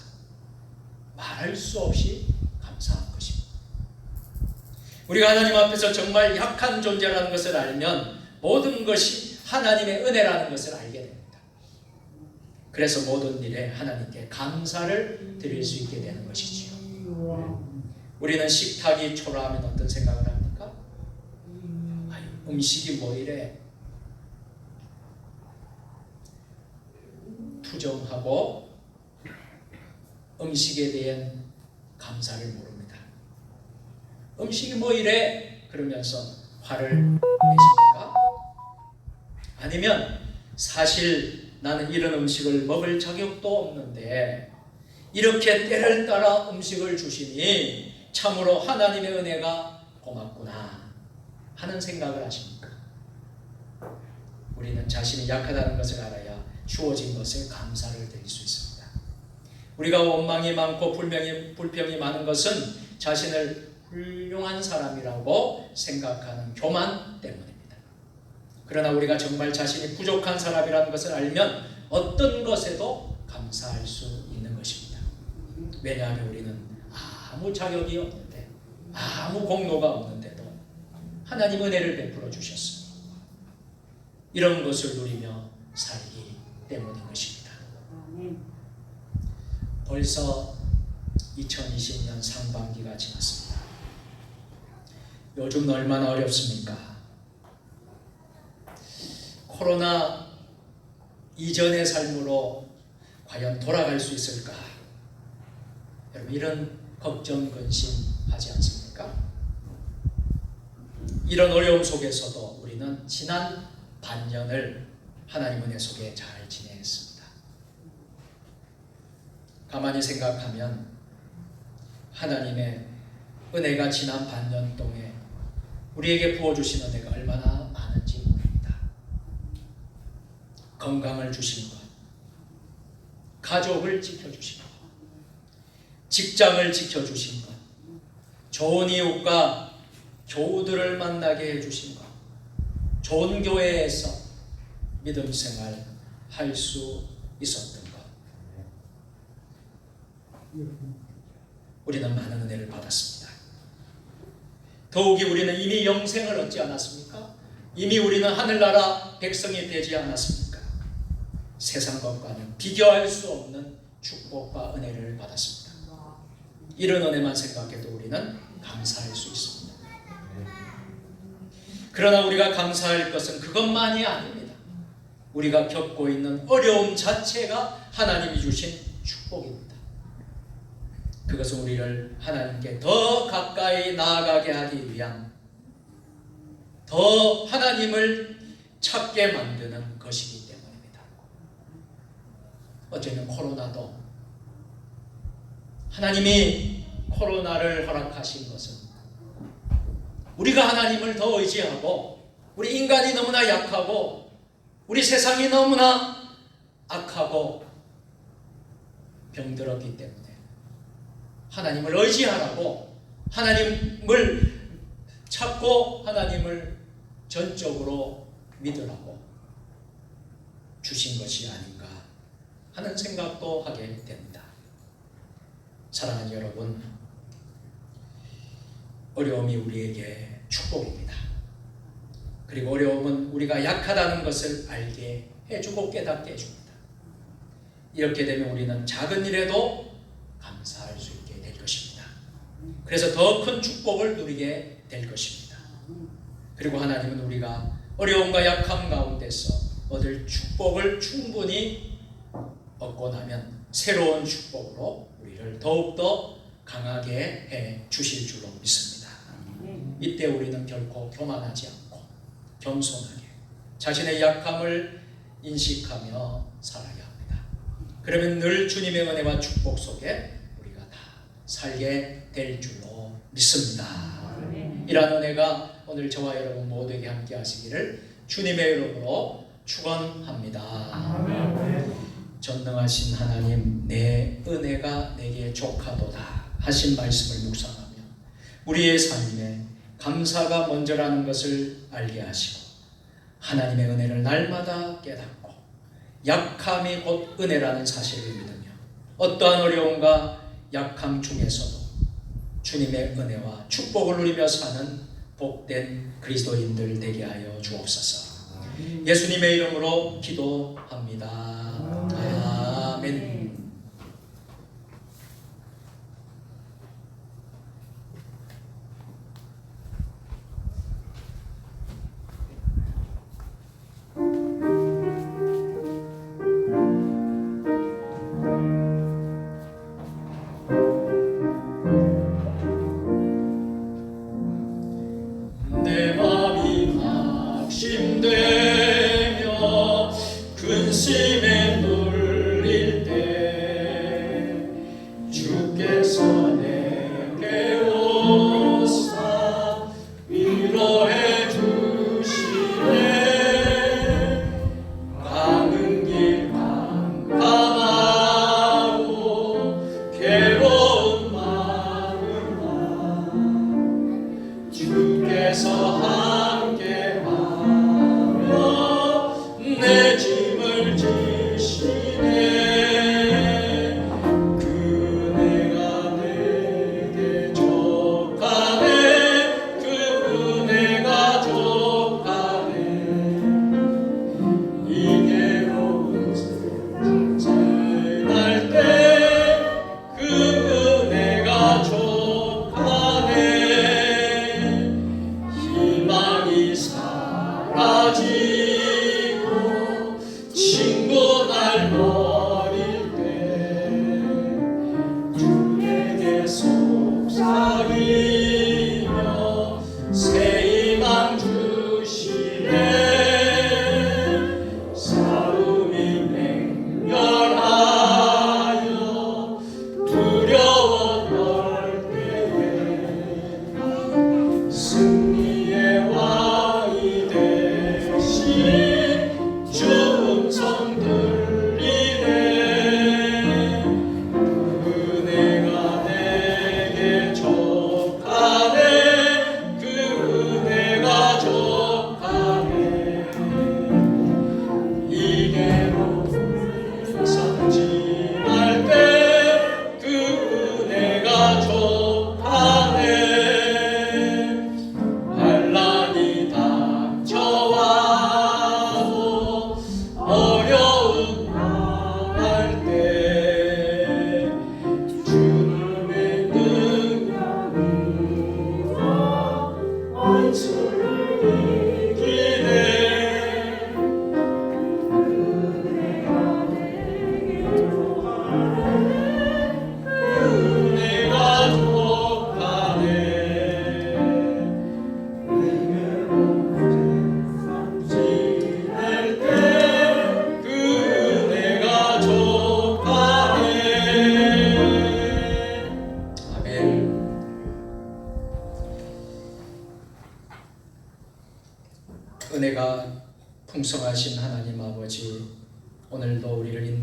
말할 수 없이 감사한 것입니다. 우리가 하나님 앞에서 정말 약한 존재라는 것을 알면 모든 것이 하나님의 은혜라는 것을 알게 됩니다. 그래서 모든 일에 하나님께 감사를 드릴 수 있게 되는 것이지요. 우리는 식탁이 초라하면 어떤 생각을 합니까? 음식이 뭐 이래 투정하고 음식에 대한 감사를 모릅니다. 음식이 뭐 이래 그러면서 화를 내십니까? 아니면 사실 나는 이런 음식을 먹을 자격도 없는데 이렇게 때를 따라 음식을 주시니 참으로 하나님의 은혜가 고맙구나 하는 생각을 하십니까? 우리는 자신이 약하다는 것을 알아야 주어진 것에 감사를 드릴 수 있습니다. 우리가 원망이 많고 불평이 많은 것은 자신을 훌륭한 사람이라고 생각하는 교만 때문입니다. 그러나 우리가 정말 자신이 부족한 사람이라는 것을 알면 어떤 것에도 감사할 수 있는 것입니다. 왜냐하면 우리는 아무 자격이 없는데 아무 공로가 없는데도 하나님 은혜를 베풀어 주셨습니다. 이런 것을 누리며 살기 때문인 것입니다. 벌써 2020년 상반기가 지났습니다. 요즘 얼마나 어렵습니까? 코로나 이전의 삶으로 과연 돌아갈 수 있을까? 여러분 이런 걱정, 근심하지 않습니까? 이런 어려움 속에서도 우리는 지난 반년을 하나님 은혜 속에 잘 지냈습니다. 가만히 생각하면 하나님의 은혜가 지난 반년 동안 우리에게 부어주신 은혜가 얼마나 많은지 모릅니다. 건강을 주신 것, 가족을 지켜주신 것, 직장을 지켜주신 것, 좋은 이웃과 교우들을 만나게 해주신 것, 좋은 교회에서 믿음 생활 할 수 있었던 것. 우리는 많은 은혜를 받았습니다. 더욱이 우리는 이미 영생을 얻지 않았습니까? 이미 우리는 하늘나라 백성이 되지 않았습니까? 세상 것과는 비교할 수 없는 축복과 은혜를 받았습니다. 이런 은혜만 생각해도 우리는 감사할 수 있습니다. 그러나 우리가 감사할 것은 그것만이 아닙니다. 우리가 겪고 있는 어려움 자체가 하나님이 주신 축복입니다. 그것은 우리를 하나님께 더 가까이 나아가게 하기 위한, 더 하나님을 찾게 만드는 것이기 때문입니다. 어쩌면 코로나도 하나님이 코로나를 허락하신 것은 우리가 하나님을 더 의지하고, 우리 인간이 너무나 약하고, 우리 세상이 너무나 악하고 병들었기 때문에 하나님을 의지하라고, 하나님을 찾고 하나님을 전적으로 믿으라고 주신 것이 아닌가 하는 생각도 하게 됩니다. 사랑하는 여러분, 어려움이 우리에게 축복입니다. 그리고 어려움은 우리가 약하다는 것을 알게 해주고 깨닫게 해줍니다. 이렇게 되면 우리는 작은 일에도 감사할 수 있게 될 것입니다. 그래서 더 큰 축복을 누리게 될 것입니다. 그리고 하나님은 우리가 어려움과 약함 가운데서 얻을 축복을 충분히 얻고 나면 새로운 축복으로 우리를 더욱더 강하게 해 주실 줄로 믿습니다. 이때 우리는 결코 교만하지 않고 겸손하게 자신의 약함을 인식하며 살아야 합니다. 그러면 늘 주님의 은혜와 축복 속에 우리가 다 살게 될 줄로 믿습니다. 이러한 은혜가 오늘 저와 여러분 모두에게 함께 하시기를 주님의 이름으로 축원합니다. 전능하신 하나님, 내 은혜가 내게 족하도다 하신 말씀을 묵상하며 우리의 삶에 감사가 먼저라는 것을 알게 하시고 하나님의 은혜를 날마다 깨닫고 약함이 곧 은혜라는 사실을 믿으며 어떠한 어려움과 약함 중에서도 주님의 은혜와 축복을 누리며 사는 복된 그리스도인들 되게 하여 주옵소서. 예수님의 이름으로 기도합니다. 아멘. 내 맘이 낙심되며 근심에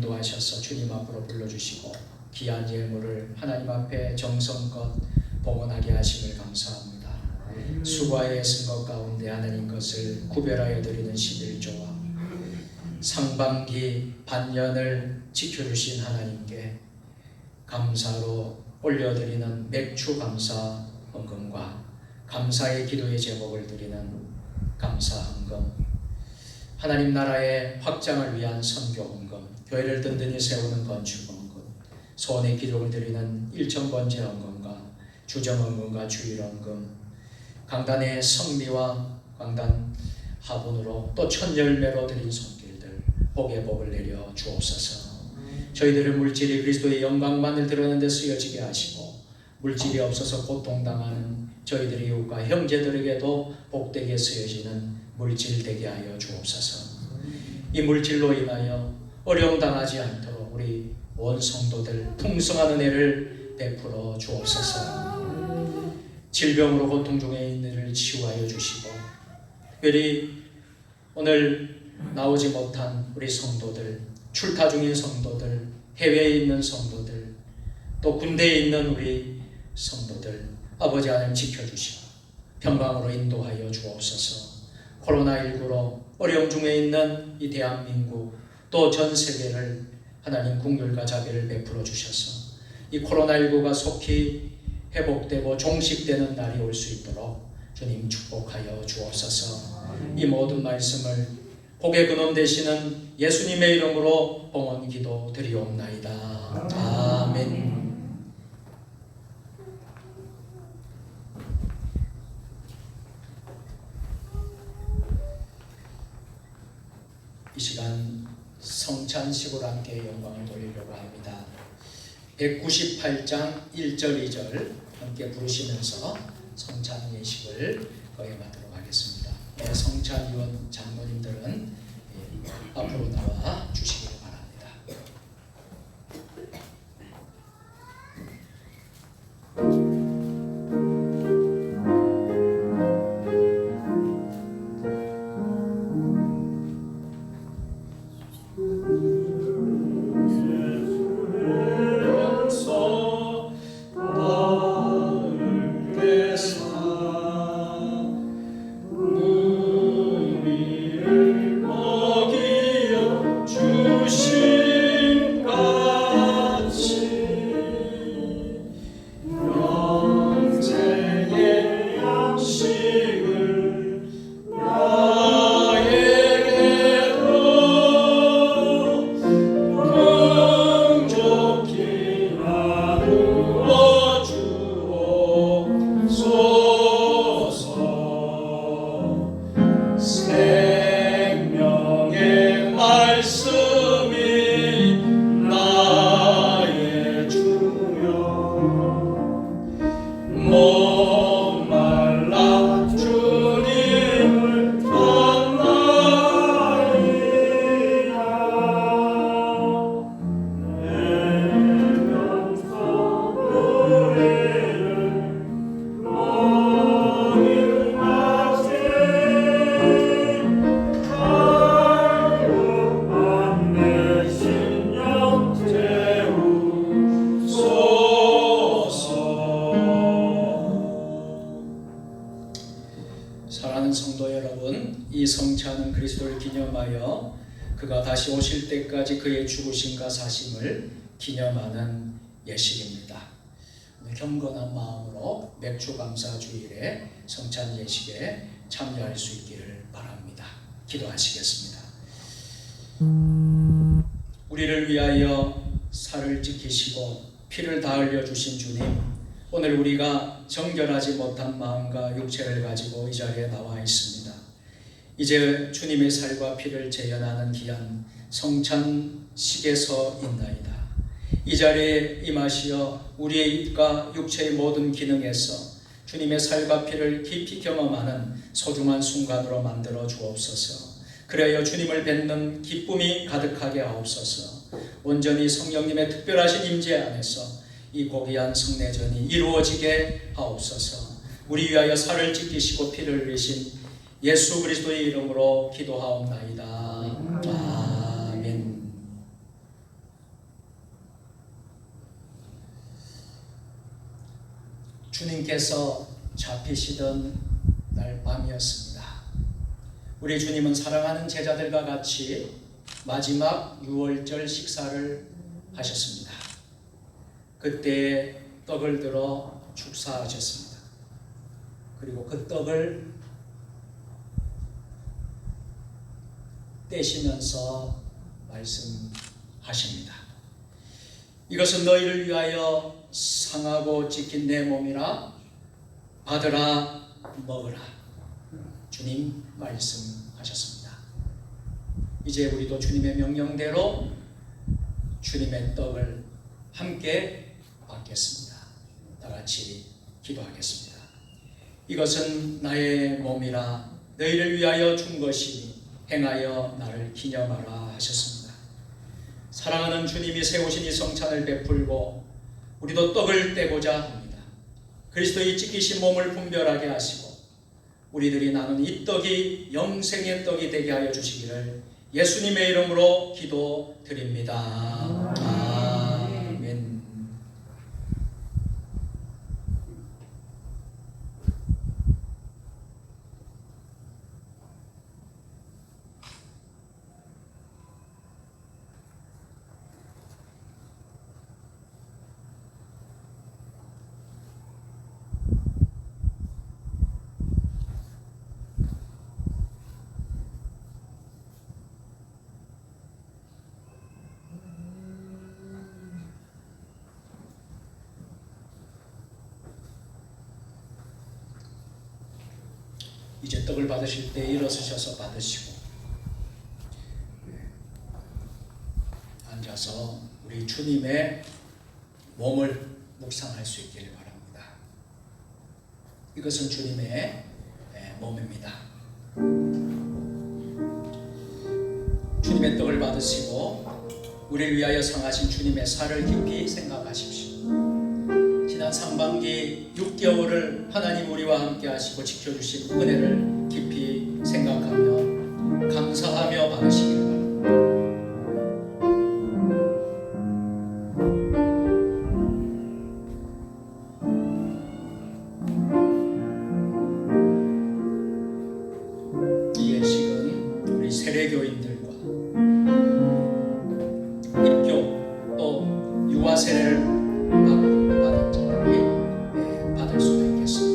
인도하셔서 주님 앞으로 불러주시고 귀한 예물을 하나님 앞에 정성껏 봉헌하게 하심을 감사합니다. 수고하여 애쓴 것 가운데 하나님 것을 구별하여 드리는 11조와 상반기 반년을 지켜주신 하나님께 감사로 올려드리는 맥주 감사 헌금과 감사의 기도의 제목을 드리는 감사 헌금, 하나님 나라의 확장을 위한 선교 헌금, 교회를 든든히 세우는 건축 헌금, 소원의 기도를 드리는 일천번제 헌금과 주정 헌금과 주일 헌금, 강단의 성미와 강단 화분으로 또 천열매로 드린 손길들 복의 복을 내려 주옵소서. 저희들의 물질이 그리스도의 영광만을 드러내는 데 쓰여지게 하시고 물질이 없어서 고통당하는 저희들의 이웃과 형제들에게도 복되게 쓰여지는 물질 되게 하여 주옵소서. 이 물질로 인하여 어려움 당하지 않도록 우리 온 성도들 풍성한 은혜를 베풀어 주옵소서. 질병으로 고통 중에 있는 이를 치유하여 주시고 특별히 오늘 나오지 못한 우리 성도들, 출타 중인 성도들, 해외에 있는 성도들, 또 군대에 있는 우리 성도들 아버지 하나님 지켜주시고 평강으로 인도하여 주옵소서. 코로나19로 어려움 중에 있는 이 대한민국 또 전 세계를 하나님 긍휼과 자비를 베풀어 주셔서 이 코로나19가 속히 회복되고 종식되는 날이 올 수 있도록 주님 축복하여 주옵소서. 이 모든 말씀을 복의 근원 되시는 예수님의 이름으로 봉헌 기도 드리옵나이다. 아멘. 이 시간 성찬식으로 함께 영광을 돌리려고 합니다. 198장 1절 2절 함께 부르시면서 성찬 예식을 거행하도록 하겠습니다. 성찬위원 장로님들은 앞으로 나와 주시기 바랍니다. 이 성찬은 그리스도를 기념하여 그가 다시 오실 때까지 그의 죽으심과 사심을 기념하는 예식입니다. 경건한 마음으로 맥주 감사 주일에 성찬 예식에 참여할 수 있기를 바랍니다. 기도하시겠습니다. 우리를 위하여 살을 지키시고 피를 다 흘려주신 주님, 오늘 우리가 정결하지 못한 마음과 육체를 가지고 이 자리에 나와 있습니다. 이제 주님의 살과 피를 재현하는 귀한 성찬식에서 있나이다. 이 자리에 임하시어 우리의 입과 육체의 모든 기능에서 주님의 살과 피를 깊이 경험하는 소중한 순간으로 만들어 주옵소서. 그래야 주님을 뵙는 기쁨이 가득하게 하옵소서. 온전히 성령님의 특별하신 임재 안에서 이 고귀한 성례전이 이루어지게 하옵소서. 우리 위하여 살을 지키시고 피를 흘리신 예수 그리스도의 이름으로 기도하옵나이다. 아멘. 주님께서 잡히시던 날 밤이었습니다. 우리 주님은 사랑하는 제자들과 같이 마지막 유월절 식사를 하셨습니다. 그때 떡을 들어 축사하셨습니다. 그리고 그 떡을 떼시면서 말씀하십니다. 이것은 너희를 위하여 상하고 찢긴 내 몸이라, 받으라 먹으라. 주님 말씀하셨습니다. 이제 우리도 주님의 명령대로 주님의 떡을 함께 받겠습니다. 다 같이 기도하겠습니다. 이것은 나의 몸이라, 너희를 위하여 준 것이니 행하여 나를 기념하라 하셨습니다. 사랑하는 주님이 세우신 이 성찬을 베풀고 우리도 떡을 떼고자 합니다. 그리스도의 찢기신 몸을 분별하게 하시고 우리들이 나눈 이 떡이 영생의 떡이 되게 하여 주시기를 예수님의 이름으로 기도드립니다. 아멘. 이제 떡을 받으실 때 일어서셔서 받으시고 앉아서 우리 주님의 몸을 묵상할 수 있기를 바랍니다. 이것은 주님의 몸입니다. 주님의 떡을 받으시고 우리를 위하여 상하신 주님의 살을 깊이 생각하십시오. 지난 상반기 6개월을 하나님 우리와 함께 하시고 지켜주신 은혜를 깊이 생각하며 감사하며 받으시길 바랍니다. 이 예식은 우리 세례교인들과 입교 또 유아 세례를 받은 자들이 받을 수가 있겠습니다.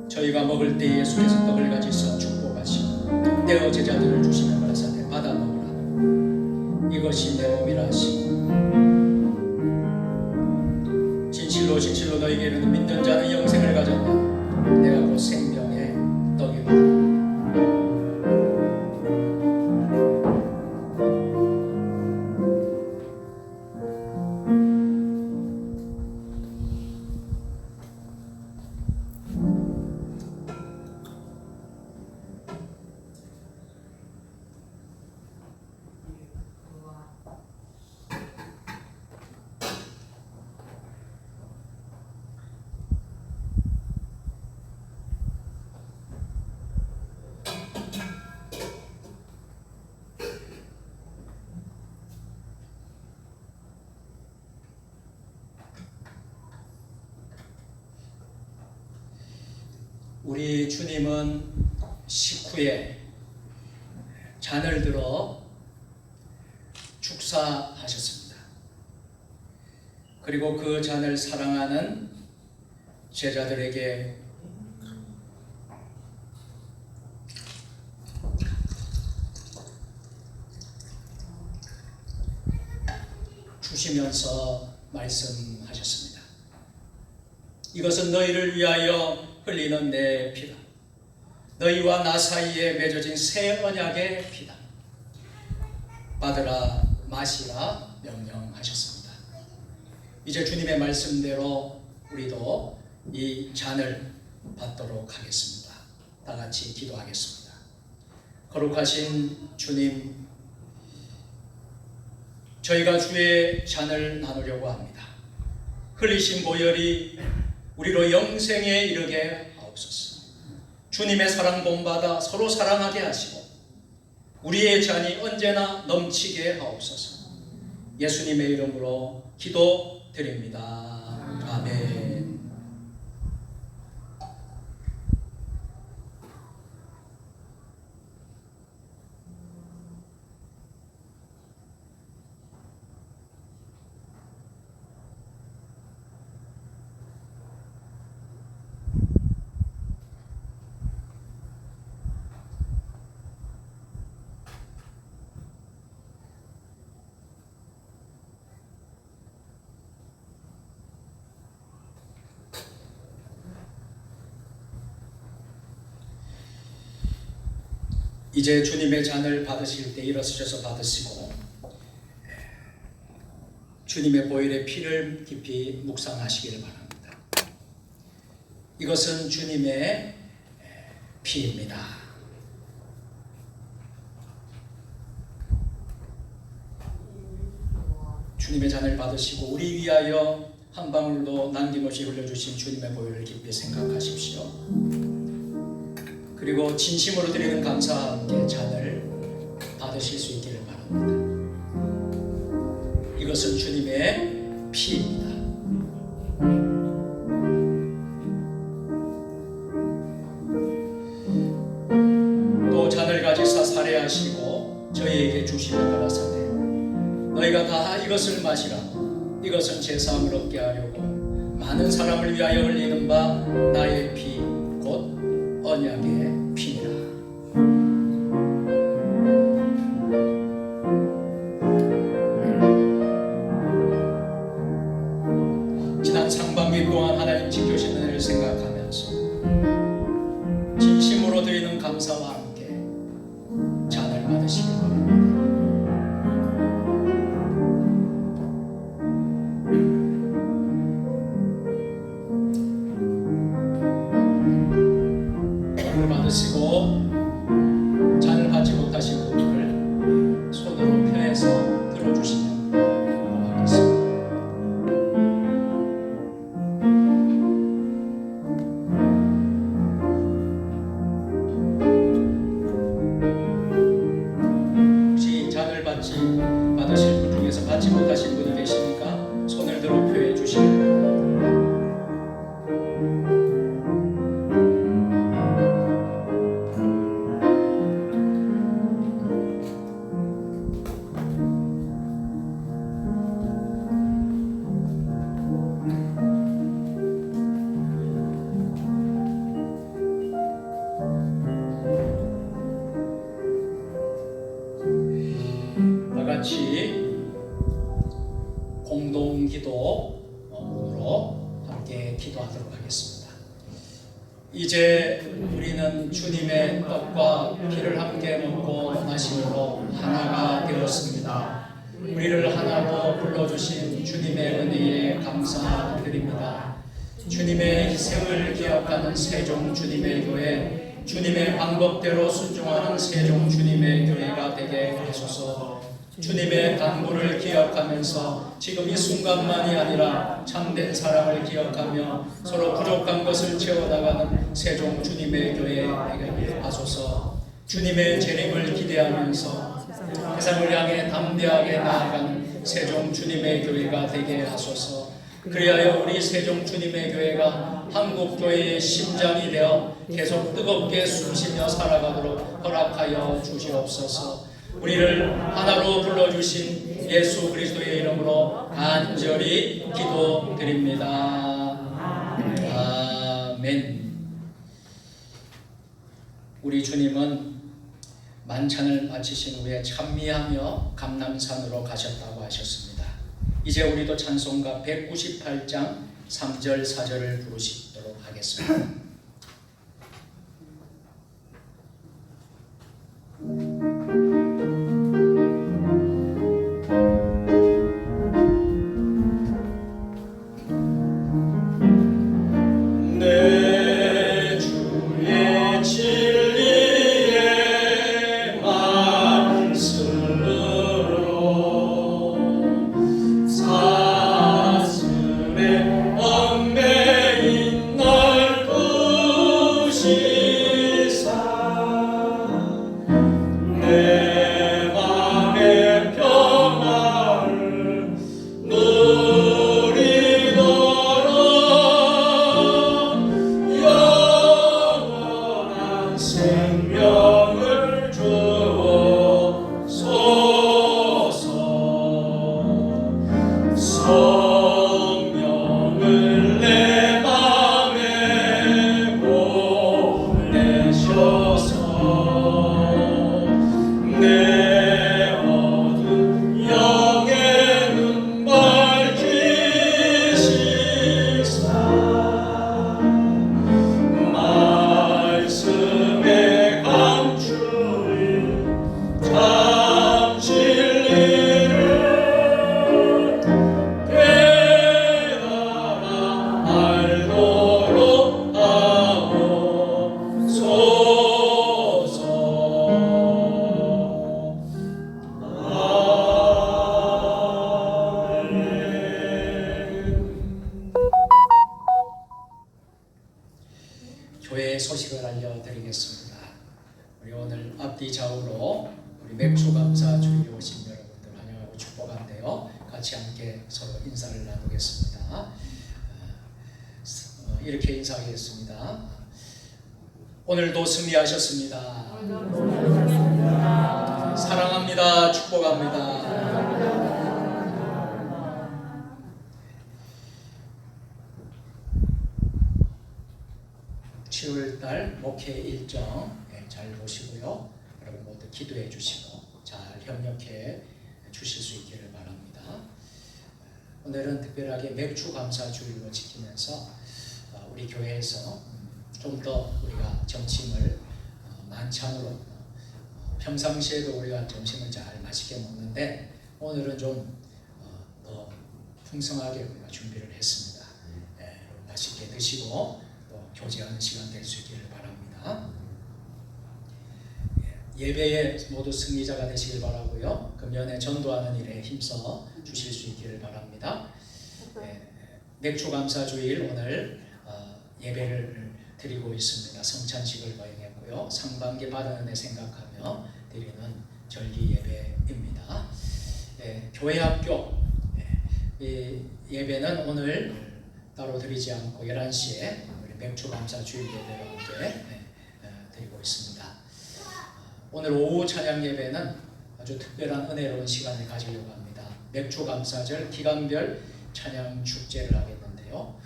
저희가 먹을 때 예수께서 떡을 가지사 축복하시고 떼어 제자들을 주시며 가라사대 받아 먹으라. 이것이 내 몸이라 하시고 진실로 진실로 너희에게 이르노니 믿는 자는 영생을 가졌다. 내가 곧 생명의 떡이로다. 우리 주님은 식후에 잔을 들어 축사하셨습니다. 그리고 그 잔을 사랑하는 제자들에게 주시면서 말씀하셨습니다. 이것은 너희를 위하여 흘리는 내 피다. 너희와 나 사이에 맺어진 새 언약의 피다. 받으라 마시라 명령하셨습니다. 이제 주님의 말씀대로 우리도 이 잔을 받도록 하겠습니다. 다 같이 기도하겠습니다. 거룩하신 주님, 저희가 주의 잔을 나누려고 합니다. 흘리신 보혈이 우리로 영생에 이르게 하옵소서. 주님의 사랑 본받아 서로 사랑하게 하시고 우리의 잔이 언제나 넘치게 하옵소서. 예수님의 이름으로 기도드립니다. 아멘. 이제 주님의 잔을 받으실 때 일어서셔서 받으시고 주님의 보혈의 피를 깊이 묵상하시기를 바랍니다. 이것은 주님의 피입니다. 주님의 잔을 받으시고 우리 위하여 한 방울도 남김없이 흘려주신 주님의 보혈을 깊이 생각하십시오. 그리고 진심으로 드리는 감사와 함께 잔을 받으실 수 있기를 바랍니다. 이것은 주님의 피입니다. 또 잔을 가지사 살해하시고 저희에게 주시며 가라사대 너희가 다 이것을 마시라. 이것은 제 사함을 얻게 하려고 많은 사람을 위하여 흘리는 바 나의 피 곧 언약의 피니라. 지난 상반기 동안 하나님 지켜주신 은혜를 생각하면서 진심으로 드리는 감사와 함께 잔을 받으시기 바랍니다. 받으시고 잔을 받지 못하신 분들을 손으로 펴서 들어주시면 고맙겠습니다. 혹시 잔을 받으실 분 중에서 받지 못하신 분이 계십니까? 손을 들어 표해 주시면 같이 공동기도로 함께 기도하도록 하겠습니다. 이제 우리는 주님의 떡과 피를 함께 먹고 마심으로 하나가 되었습니다. 우리를 하나로 불러주신 주님의 은혜에 감사드립니다. 주님의 희생을 기억하는 세종 주님의 교회, 주님의 방법대로 순종하는 세종 주님의 교회가 되게 하소서. 주님의 당부를 기억하면서 지금 이 순간만이 아니라 참된 사랑을 기억하며 서로 부족한 것을 채워나가는 세종 주님의 교회 되게 하소서. 주님의 재림을 기대하면서 세상을 향해 담대하게 나아가는 세종 주님의 교회가 되게 하소서. 그리하여 우리 세종 주님의 교회가 한국 교회의 심장이 되어 계속 뜨겁게 숨쉬며 살아가도록 허락하여 주시옵소서. 우리를 하나로 불러주신 예수 그리스도의 이름으로 간절히 기도드립니다. 아멘. 우리 주님은 만찬을 마치신 후에 찬미하며 감람산으로 가셨다고 하셨습니다. 이제 우리도 찬송가 198장 3절 4절을 부르시도록 하겠습니다. 사슴의 얽매인 날 맥주감사 주일에 오신 여러분들 환영하고 축복한데요. 같이 함께 서로 인사를 나누겠습니다. 이렇게 인사하겠습니다. 오늘도 승리하셨습니다. 사랑합니다. 축복합니다. 7월달 목회 일정 잘 보시고요. 여러분 모두 기도해 주시고 잘 협력해 주실 수 있기를 바랍니다. 오늘은 특별하게 맥주 감사 주일로 지키면서 우리 교회에서 좀 더 우리가 점심을 만찬으로 평상시에도 우리가 점심을 잘 맛있게 먹는데 오늘은 좀 더 풍성하게 우리가 준비를 했습니다. 맛있게 드시고 또 교제하는 시간 될 수 있기를 바랍니다. 예배에 모두 승리자가 되시길 바라고요. 금연에 전도하는 일에 힘써 주실 수 있기를 바랍니다. 맥주 감사 주일 오늘 예배를 드리고 있습니다. 성찬식을 거행했고요. 상반기 받은 은혜 생각하며 드리는 절기 예배입니다. 교회 학교 이 예배는 오늘 따로 드리지 않고 11시에 우리 맥주 감사 주일 예배를 함께 드리고 있습니다. 오늘 오후 찬양 예배는 아주 특별한 은혜로운 시간을 가지려고 합니다. 맥주 감사절 기간별 찬양 축제를 하겠는데요.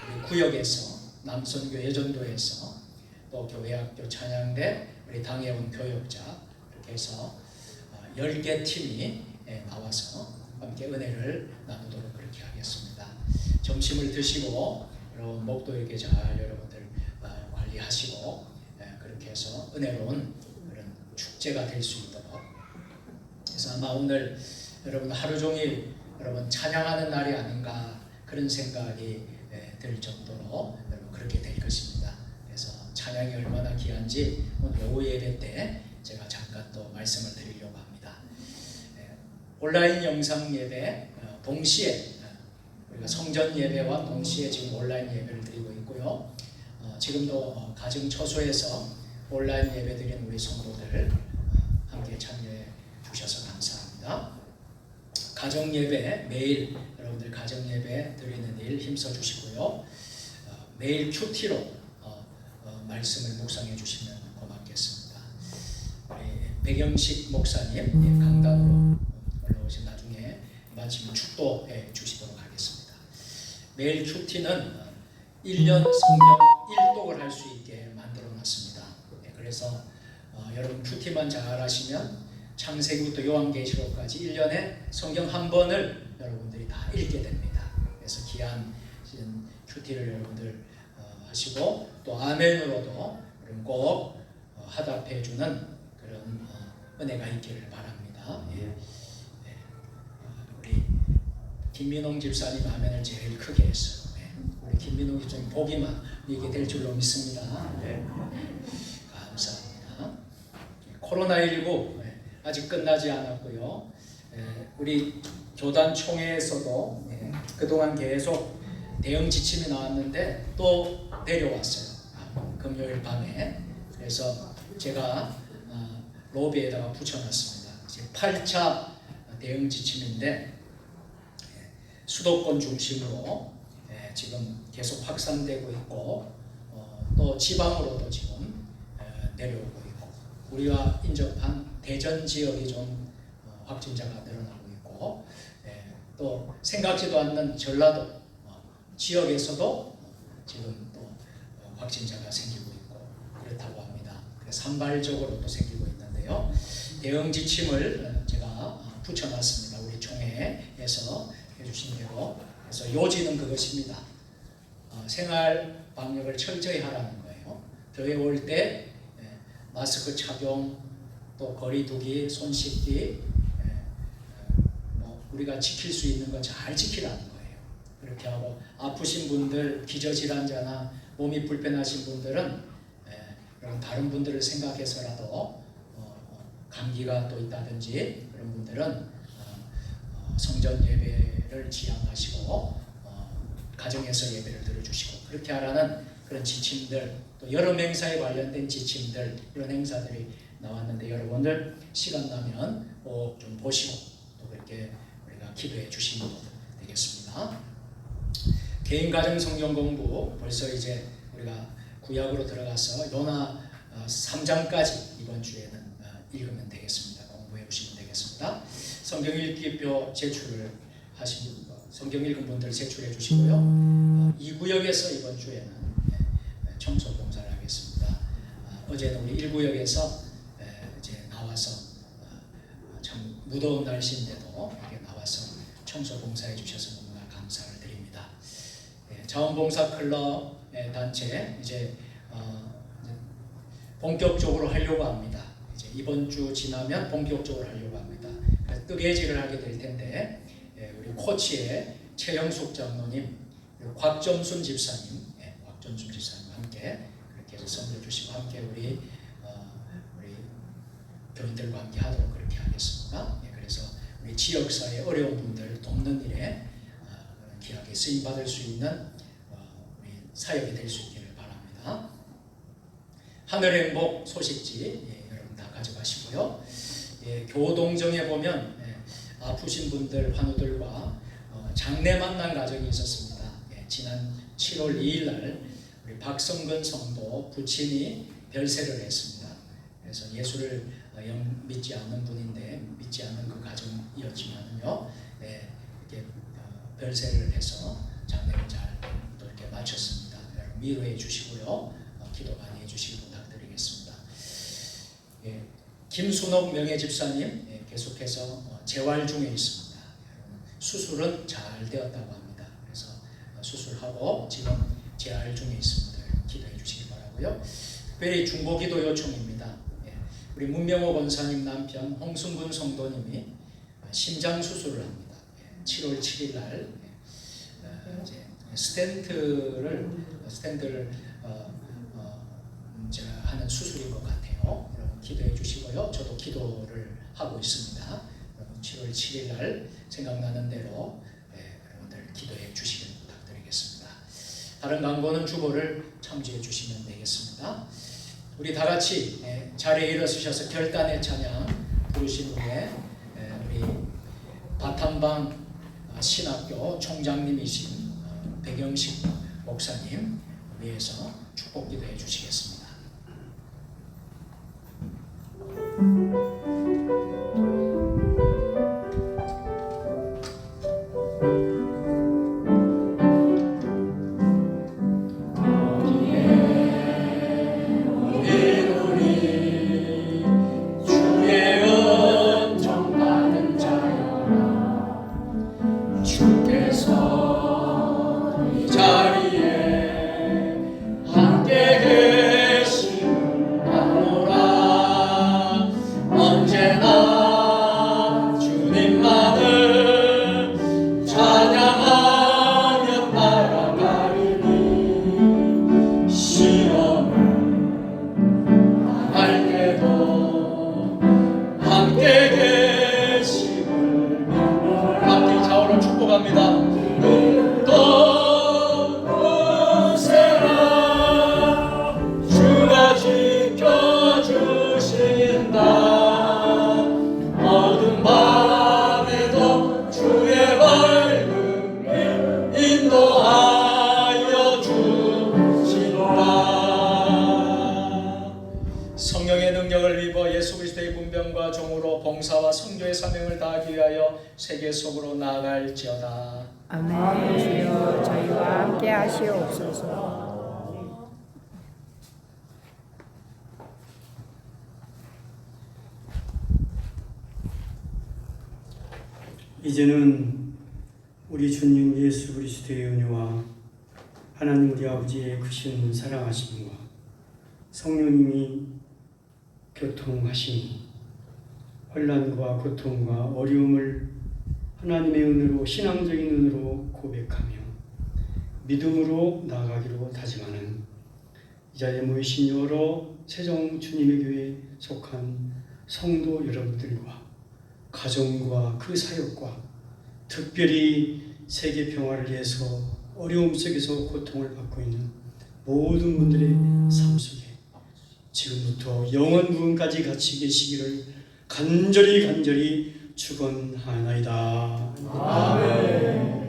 우리 구역에서 남선교 예전도에서 또 교회학교 찬양대 우리 당에 온 교역자 이렇게 해서 10개 팀이 나와서 함께 은혜를 나누도록 그렇게 하겠습니다. 점심을 드시고 여러분 목도 이렇게 잘 여러분들 관리하시고 그렇게 해서 은혜로운 그런 축제가 될 수 있도록. 그래서 아마 오늘 여러분 하루 종일 여러분 찬양하는 날이 아닌가 그런 생각이 들 정도로 여러분 그렇게 될 것입니다. 그래서 찬양이 얼마나 귀한지 오늘 오후 예배 때 제가 잠깐 또 말씀을 드리려고 합니다. 온라인 영상 예배 동시에 우리가 성전 예배와 동시에 지금 온라인 예배를 드리고 있고요. 지금도 가정 처소에서 온라인 예배 드리는 우리 성도들 함께 참여해 주셔서 감사합니다. 가정 예배 매일 여러분들 가정 예배 드리는 일 힘써 주시고요. 매일 큐티로 말씀을 묵상해 주시면 고맙겠습니다. 우리 백영식 목사님 강단으로 올라오신 나중에 마침 축도해 주시도록 하겠습니다. 매일 큐티는 1년 성경 1독을 할 수 있게 만들어 놨습니다. 그래서 여러분 큐티만 잘 하시면 창세기부터 요한계시록까지 1년에 성경 한 번을 여러분들이 다 읽게 됩니다. 그래서 귀한 큐티를 여러분들 하시고 또 아멘으로도 꼭 화답해 주는 그런 은혜가 있기를 바랍니다. 우리 김민홍 집사님 아멘을 제일 크게 했어요. 우리 김민홍 집사님 보기만 이게 될 줄로 믿습니다. 감사합니다. 코로나19 아직 끝나지 않았고요. 우리 교단 총회에서도 그동안 계속 대응 지침이 나왔는데 또 내려왔어요. 금요일 밤에. 그래서 제가 로비에다가 붙여놨습니다. 8차 대응 지침인데 수도권 중심으로 지금 계속 확산되고 있고 또 지방으로도 지금 내려오고 있고 우리가 인접한 대전 지역이 좀 확진자가 늘어나고 있고 또 생각지도 않는 전라도 지역에서도 지금 또 확진자가 생기고 있고 그렇다고 합니다. 그래서 산발적으로 또 생기고 있는데요. 대응 지침을 제가 붙여놨습니다. 우리 총회에서 해주신 대로. 그래서 요지는 그것입니다. 생활 방역을 철저히 하라는 거예요. 교회 올 때 마스크 착용, 또 거리 두기, 손 씻기, 우리가 지킬 수 있는 건 잘 지키라는 거예요. 그렇게 하고 아프신 분들, 기저질환자나 몸이 불편하신 분들은 다른 분들을 생각해서라도 감기가 또 있다든지 그런 분들은 성전 예배를 지양하시고 가정에서 예배를 드려주시고 그렇게 하라는 그런 지침들 또 여러 행사에 관련된 지침들 이런 행사들이 나왔는데 여러분들 시간 나면 꼭 좀 보시고 또 그렇게 우리가 기도해 주시면 되겠습니다. 개인 가정 성경 공부 벌써 이제 우리가 구약으로 들어가서 요나 3장까지 이번 주에는 읽으면 되겠습니다. 공부해 보시면 되겠습니다. 성경 읽기표 제출을 하신 성경 읽은 분들 제출해 주시고요. 이 구역에서 이번 주에는 청소 봉사를 하겠습니다. 어제는 우리 1구역에서 이제 나와서 참 무더운 날씨인데도 이렇게 나와서 청소 봉사해 주셔서 너무나 감사를 드립니다. 자원봉사 클럽 단체 이제 본격적으로 하려고 합니다. 이제 이번 주 지나면 본격적으로 하려고 합니다. 그래서 뜨개질을 하게 될 텐데 우리 코치의 최영숙 장로님, 곽점순 집사님, 곽점순 집사님과 함께 그렇게 해서 섬겨 주시고 함께 우리 교인들과 함께 하도록 그렇게 하겠습니다. 그래서 우리 지역사회 어려운 분들 돕는 일에 귀하게 쓰임 받을 수 있는 우리 사역이 될 수 있기를 바랍니다. 하늘의 행복 소식지 여러분 다 가져가시고요. 교동정에 보면 아프신 분들 환우들과 장례 만난 가정이 있었습니다. 지난 7월 2일 날 우리 박성근 성도 부친이 별세를 했습니다. 그래서 예수를 믿지 않는 분인데 믿지 않는 그 가정이었지만요, 이렇게 별세를 해서 장례를 잘 또 이렇게 마쳤습니다. 여러분 위로해 주시고요, 기도 많이 해주시기 부탁드리겠습니다. 김순옥 명예 집사님 계속해서 재활 중에 있습니다. 수술은 잘 되었다고 합니다. 그래서 수술하고 지금 재활 중에 있습니다. 기도해 주시기 바라고요. 특별히 중보기도 요청입니다. 우리 문명호 권사님 남편 홍승근 성도님이 심장 수술을 합니다. 7월 7일 날 이제 스텐트를 하는 수술인 것 같아요. 여러분 기도해 주시고요. 저도 기도를 하고 있습니다. 여러분 7월 7일 날 생각나는 대로 여러분들 기도해 주시길 부탁드리겠습니다. 다른 광고는 주보를 참조해 주시면 되겠습니다. 우리 다 같이 자리에 일어서셔서 결단의 찬양 부르신 후에 우리 바탄방 신학교 총장님이신 백영식 목사님 위해서 축복 기도해 주시겠습니다. 봉사와 성교의 사명을 다하기 위하여 세계 속으로 나아갈지어다. 아멘. 주여 저희와 함께 하시옵소서. 이제는 우리 주님 예수 그리스도의 은혜와 하나님 우리 아버지의 크신 사랑하심과 성령님이 교통하심이 혼란과 고통과 어려움을 하나님의 은혜로 신앙적인 은혜로 고백하며 믿음으로 나아가기로 다짐하는 이 자리에 모이신 여러 세종 주님의 교회에 속한 성도 여러분들과 가정과 그 사역과 특별히 세계 평화를 위해서 어려움 속에서 고통을 받고 있는 모든 분들의 삶 속에 지금부터 영원 무궁까지 같이 계시기를 간절히 축원하나이다. 아멘.